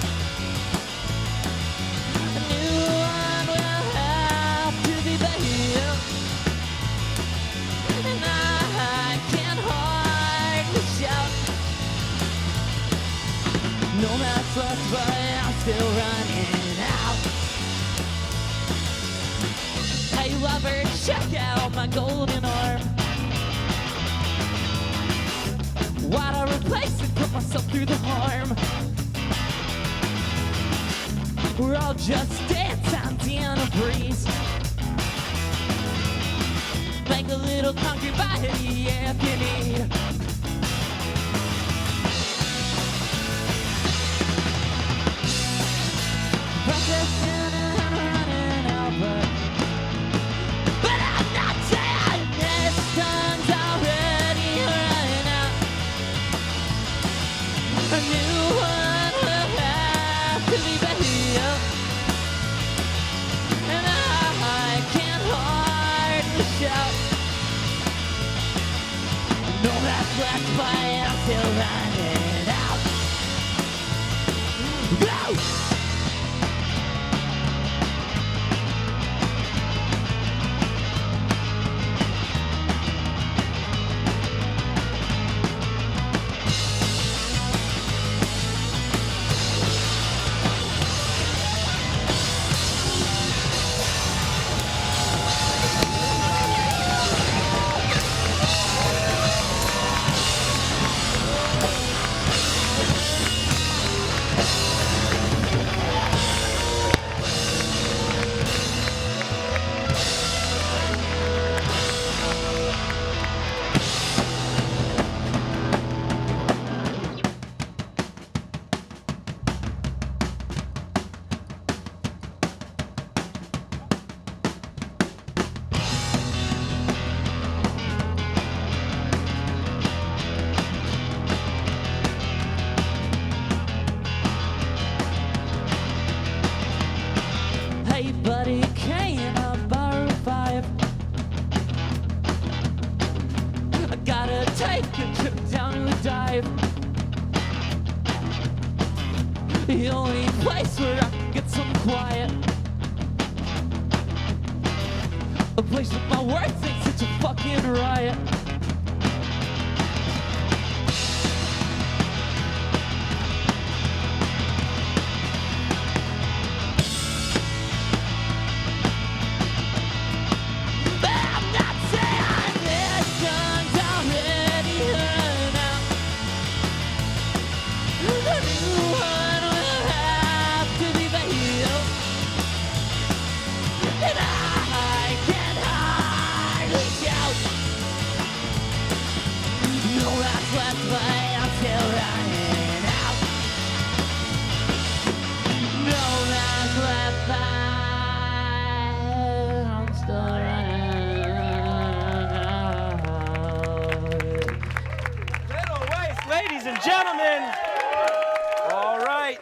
I: A new one will have to be built, and I can't hardly shout. No match left, but I'm still running out. Hey lover, check out my golden arm. Why'd I replace it, put myself through the harm? We're all just dancing in a breeze. Make a little concrete body if you need. Practicing and running out, but I'm not saying this song's already running out. A new one will have to be built, and I can't hardly shout. No that's left, but I'm still running out. Go! Hey buddy, can I borrow 5? I gotta take a trip down to a dive. The only place where I can get some quiet. A place with my words ain't such a fucking riot.
A: Ladies and gentlemen, all right,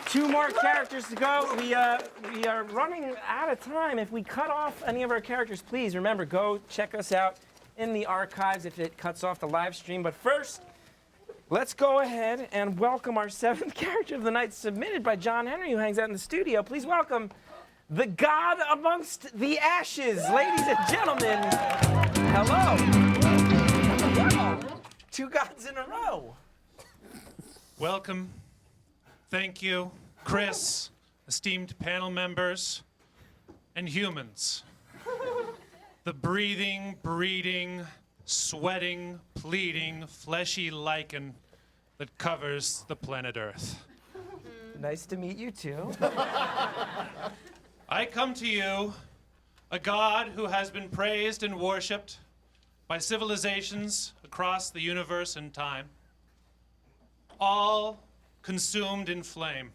A: 2 more characters to go. We are running out of time. If we cut off any of our characters, please remember, go check us out in the archives if it cuts off the live stream. But first, let's go ahead and welcome our 7th character of the night, submitted by John Henry, who hangs out in the studio. Please welcome the God amongst the ashes. Ladies and gentlemen, hello. 2 gods in a row.
P: Welcome. Thank you, Chris, esteemed panel members, and humans. The breathing, breeding, sweating, pleading, fleshy lichen that covers the planet Earth.
A: Nice to meet you too.
P: I come to you, a god who has been praised and worshipped by civilizations across the universe and time, all consumed in flame.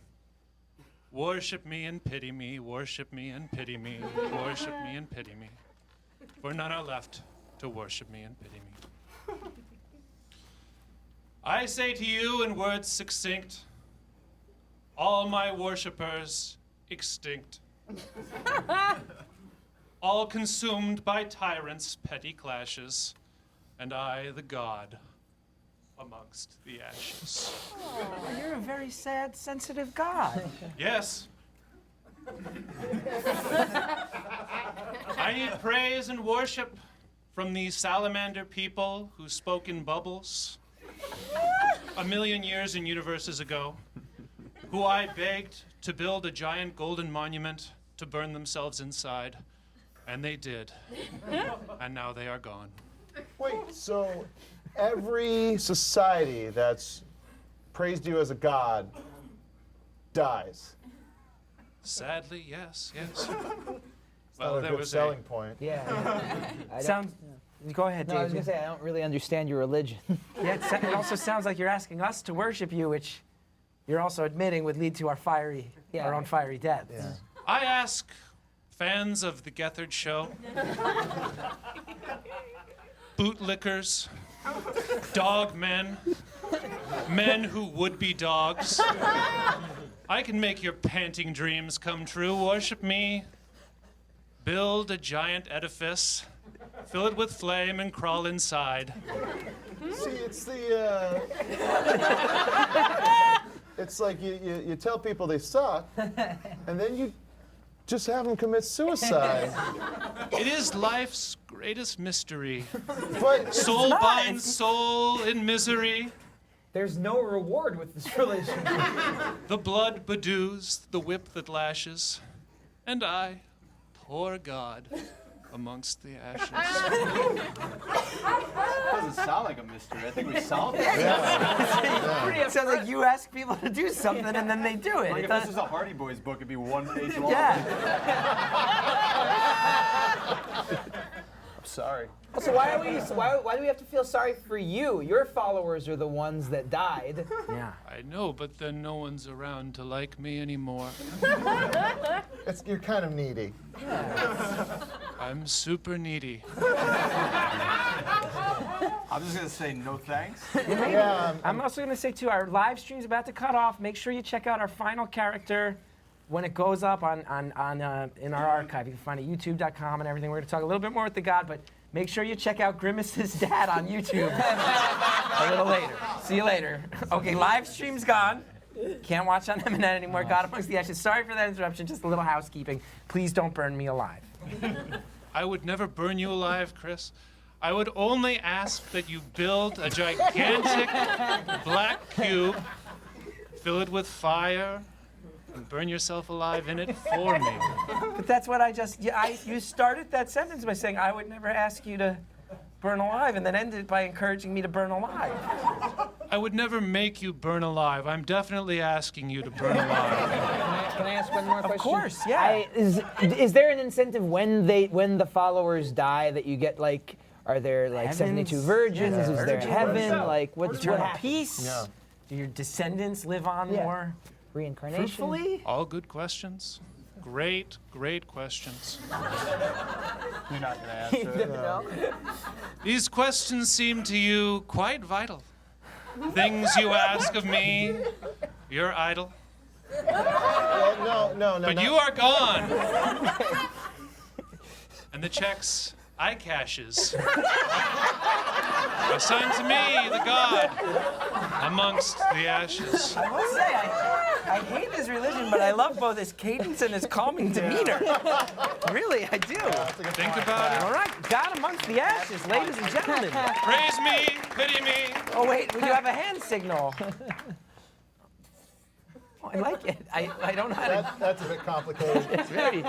P: Worship me and pity me, worship me and pity me, worship me and pity me, for none are left to worship me and pity me. I say to you in words succinct, all my worshippers extinct. All consumed by tyrants' petty clashes, and I, the god, amongst the ashes.
A: Oh, you're a very sad, sensitive god.
P: Yes. I need praise and worship from these salamander people who spoke in bubbles 1,000,000 years and universes ago, who I begged to build a giant golden monument to burn themselves inside, and they did. And now they are gone.
D: Wait, so every society that's praised you as a god dies?
P: Sadly, yes, yes.
D: Well,
P: there
D: a good
P: was
D: selling point.
A: Sounds. Go ahead,
G: No,
A: Dave.
G: I was gonna say I don't really understand your religion.
A: Yeah, it also sounds like you're asking us to worship you, which you're also admitting would lead to our own fiery deaths.
D: Yeah.
P: I ask fans of the Gethard show, bootlickers, dog men, men who would be dogs. I can make your panting dreams come true. Worship me. Build a giant edifice, fill it with flame, and crawl inside.
D: See, it's the. It's like you tell people they suck, and then you just have them commit suicide.
P: It is life's greatest mystery.
D: But
P: soul binds soul in misery.
G: There's no reward with this religion.
P: The blood bedews the whip that lashes, and I, poor God, amongst the ashes.
J: Doesn't sound like a mystery. I think we solved it.
A: It sounds like you ask people to do something and then they do it.
J: Like
A: It
J: if
A: does-
J: this was a Hardy Boys book, it'd be 1 page long.
D: I'm sorry.
G: So why do we have to feel sorry for you? Your followers are the ones that died.
A: Yeah.
P: I know, but then no one's around to like me anymore.
D: You're kind of needy.
P: I'm super needy.
J: I'm just gonna say no thanks.
A: I'm also going to say, too, our live stream's about to cut off. Make sure you check out our final character when it goes up in our archive. You can find it at youtube.com and everything. We're going to talk a little bit more with the god, but make sure you check out Grimace's dad on YouTube a little later. See you later. Okay, live stream's gone. Can't watch on M&N anymore. God amongst the ashes. Sorry for that interruption. Just a little housekeeping. Please don't burn me alive.
P: I would never burn you alive, Chris. I would only ask that you build a gigantic black cube, fill it with fire, and burn yourself alive in it for me.
A: But that's what you started that sentence by saying, I would never ask you to burn alive, and then ended by encouraging me to burn alive.
P: I would never make you burn alive. I'm definitely asking you to burn alive.
G: Can I ask one more question?
A: Of course, yeah.
G: Is there an incentive when the followers die that you get like? Are there like
A: Heavens.
G: 72 virgins?
A: Yeah,
G: Is there heaven? Like what
A: Eternal
G: happens?
A: peace?
D: Yeah.
A: Do your descendants live on more
G: Reincarnation?
A: fruitfully?
P: All good questions. Great, great questions.
J: You're not gonna answer.
G: No.
P: These questions seem to you quite vital. Things you ask of me, you're idle.
D: Well, no.
P: But you are gone. And the checks I cashes are signed to me, the god, amongst the ashes.
A: I must say, I hate this religion, but I love both his cadence and his calming demeanor. Really, I do.
P: Think about it.
A: All right, God amongst the ashes, ladies and gentlemen.
P: Praise me, pity me.
A: Oh, wait, you have a hand signal. Oh, I like it. I don't know how to...
D: That's a bit complicated.
A: It's very,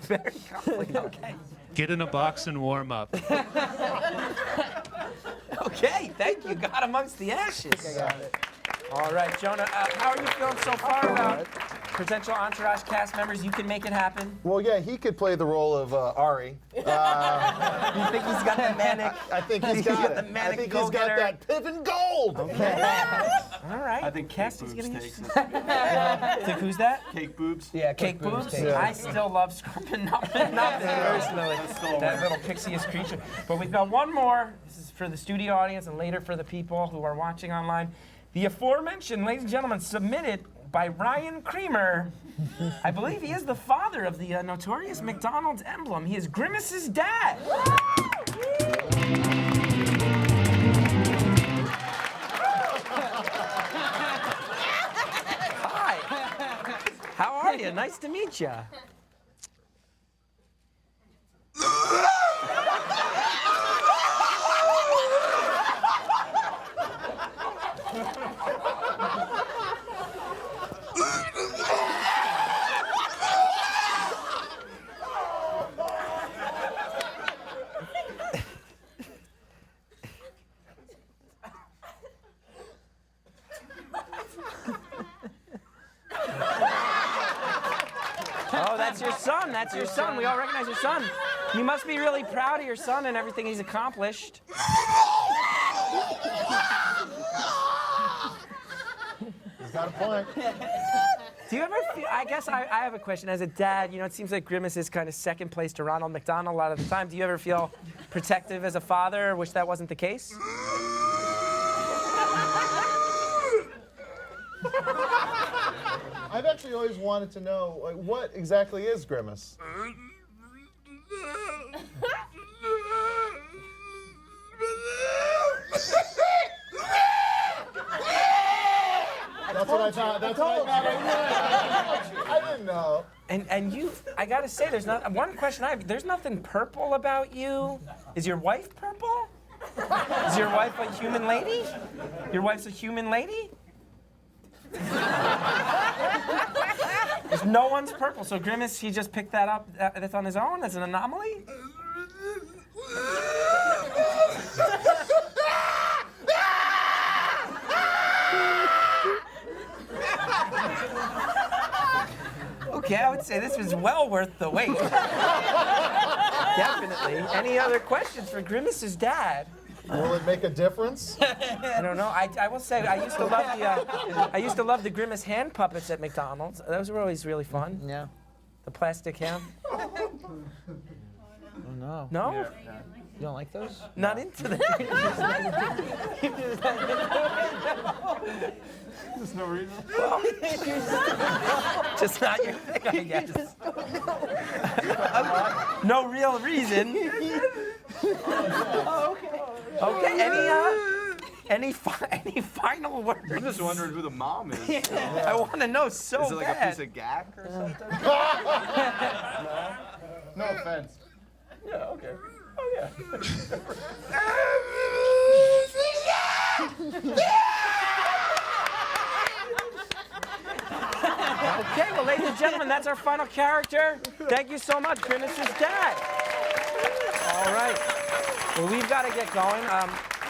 A: very complicated. Okay.
P: Get in a box and warm up.
A: Okay, thank you. God amongst the ashes. I got it. All right, Jonah, how are you feeling so far about potential Entourage cast members, you can make it happen.
D: Well, yeah, he could play the role of Ari.
A: You think he's got the manic?
D: I think he's got it.
A: The manic
D: I think he's got that Piven Gold.
A: Okay. All right.
J: I think
A: Cass
J: Cake
A: is
J: Boobs
A: getting
J: takes
A: it.
J: it.
A: Think who's that?
J: Cake Boobs.
G: Yeah,
A: Cake Boobs?
G: takes it.
A: I still love Scrumping Numping personally. That little pixie-ish creature. But we've got one more. This is for the studio audience and later for the people who are watching online. The aforementioned, ladies and gentlemen, submitted by Ryan Creamer. I believe he is the father of the notorious McDonald's emblem. He is Grimace's dad. Hi. How are you? Nice to meet you. Oh, that's your son. That's your son. We all recognize your son. You must be really proud of your son and everything he's accomplished.
D: He's got a point.
A: Do you ever feel, I guess I have a question. As a dad, it seems like Grimace is kind of second place to Ronald McDonald a lot of the time. Do you ever feel protective as a father? Wish that wasn't the case?
D: I've actually always wanted to know, like, what exactly is Grimace? That's what I thought. That's what I thought. I didn't know.
A: And you, I gotta say, there's not one question I have. There's nothing purple about you. Is your wife purple? Is your wife a human lady? Your wife's a human lady? There's no one's purple. So Grimace, he just picked that up. That's on his own. That's an anomaly. Okay, I would say this was well worth the wait. Definitely. Any other questions for Grimace's dad?
D: Will it make a difference?
A: I don't know. I will say I used to love the Grimace hand puppets at McDonald's. Those were always really fun.
G: Yeah.
A: The plastic hand.
G: Oh no.
A: No?
G: You don't like those?
A: Not into them.
J: There's no reason.
A: Well, just not your thing, I guess. No real reason.
J: Oh,
A: Okay. Any final words?
J: I'm just wondering who the mom is.
A: I want to know so
J: Is it like
A: bad.
J: a piece of gack or something? No offense.
A: Yeah. Okay. Oh yeah. Okay, well, ladies and gentlemen, that's our final character. Thank you so much, Grimace's dad. All right. Well, we've got to get going.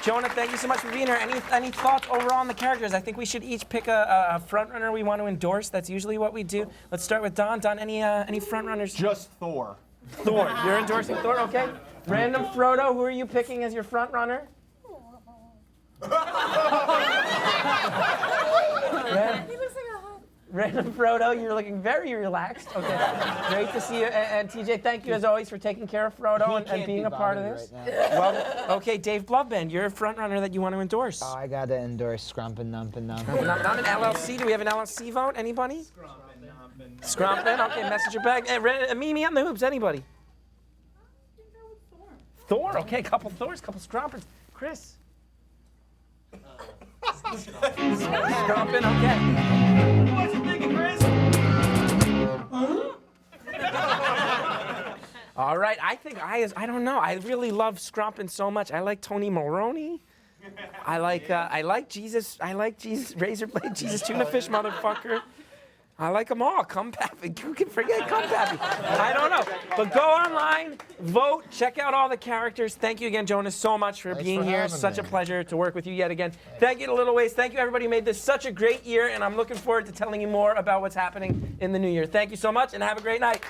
A: Jonah, thank you so much for being here. Any thoughts overall on the characters? I think we should each pick a front runner we want to endorse. That's usually what we do. Let's start with Don. Don, any front runners?
J: Just Thor.
A: Thor. You're endorsing Thor, okay? Random Froto, who are you picking as your front runner? Random Frodo, you're looking very relaxed. Okay, great to see you. And TJ, thank you as always for taking care of Frodo and being a part of this.
G: Right
A: Well, okay, Dave Bloodband, you're a front runner that you want to endorse.
G: Oh, I gotta endorse Scrumping Numping
A: Not an LLC. Do we have an LLC vote? Anybody? Scrumping. Okay, messenger bag. Mimi on the hoops. Anybody? Thor. Okay, couple Thors, couple Scrumpers. Chris. Scrumping. Okay. What you thinking, Chris? All right, I think I don't know. I really love Scrumping so much. I like Tony Maroney. I like Jesus. I like Jesus Razorblade Jesus Tuna Fish motherfucker. I like them all. Cum Papy. Who can forget Cum Papy? I don't know. But go online, vote, check out all the characters. Thank you again, Jonas, so much for being here. Such a pleasure to work with you yet again. Thank you to Little Ways. Thank you, everybody who made this such a great year, and I'm looking forward to telling you more about what's happening in the new year. Thank you so much, and have a great night.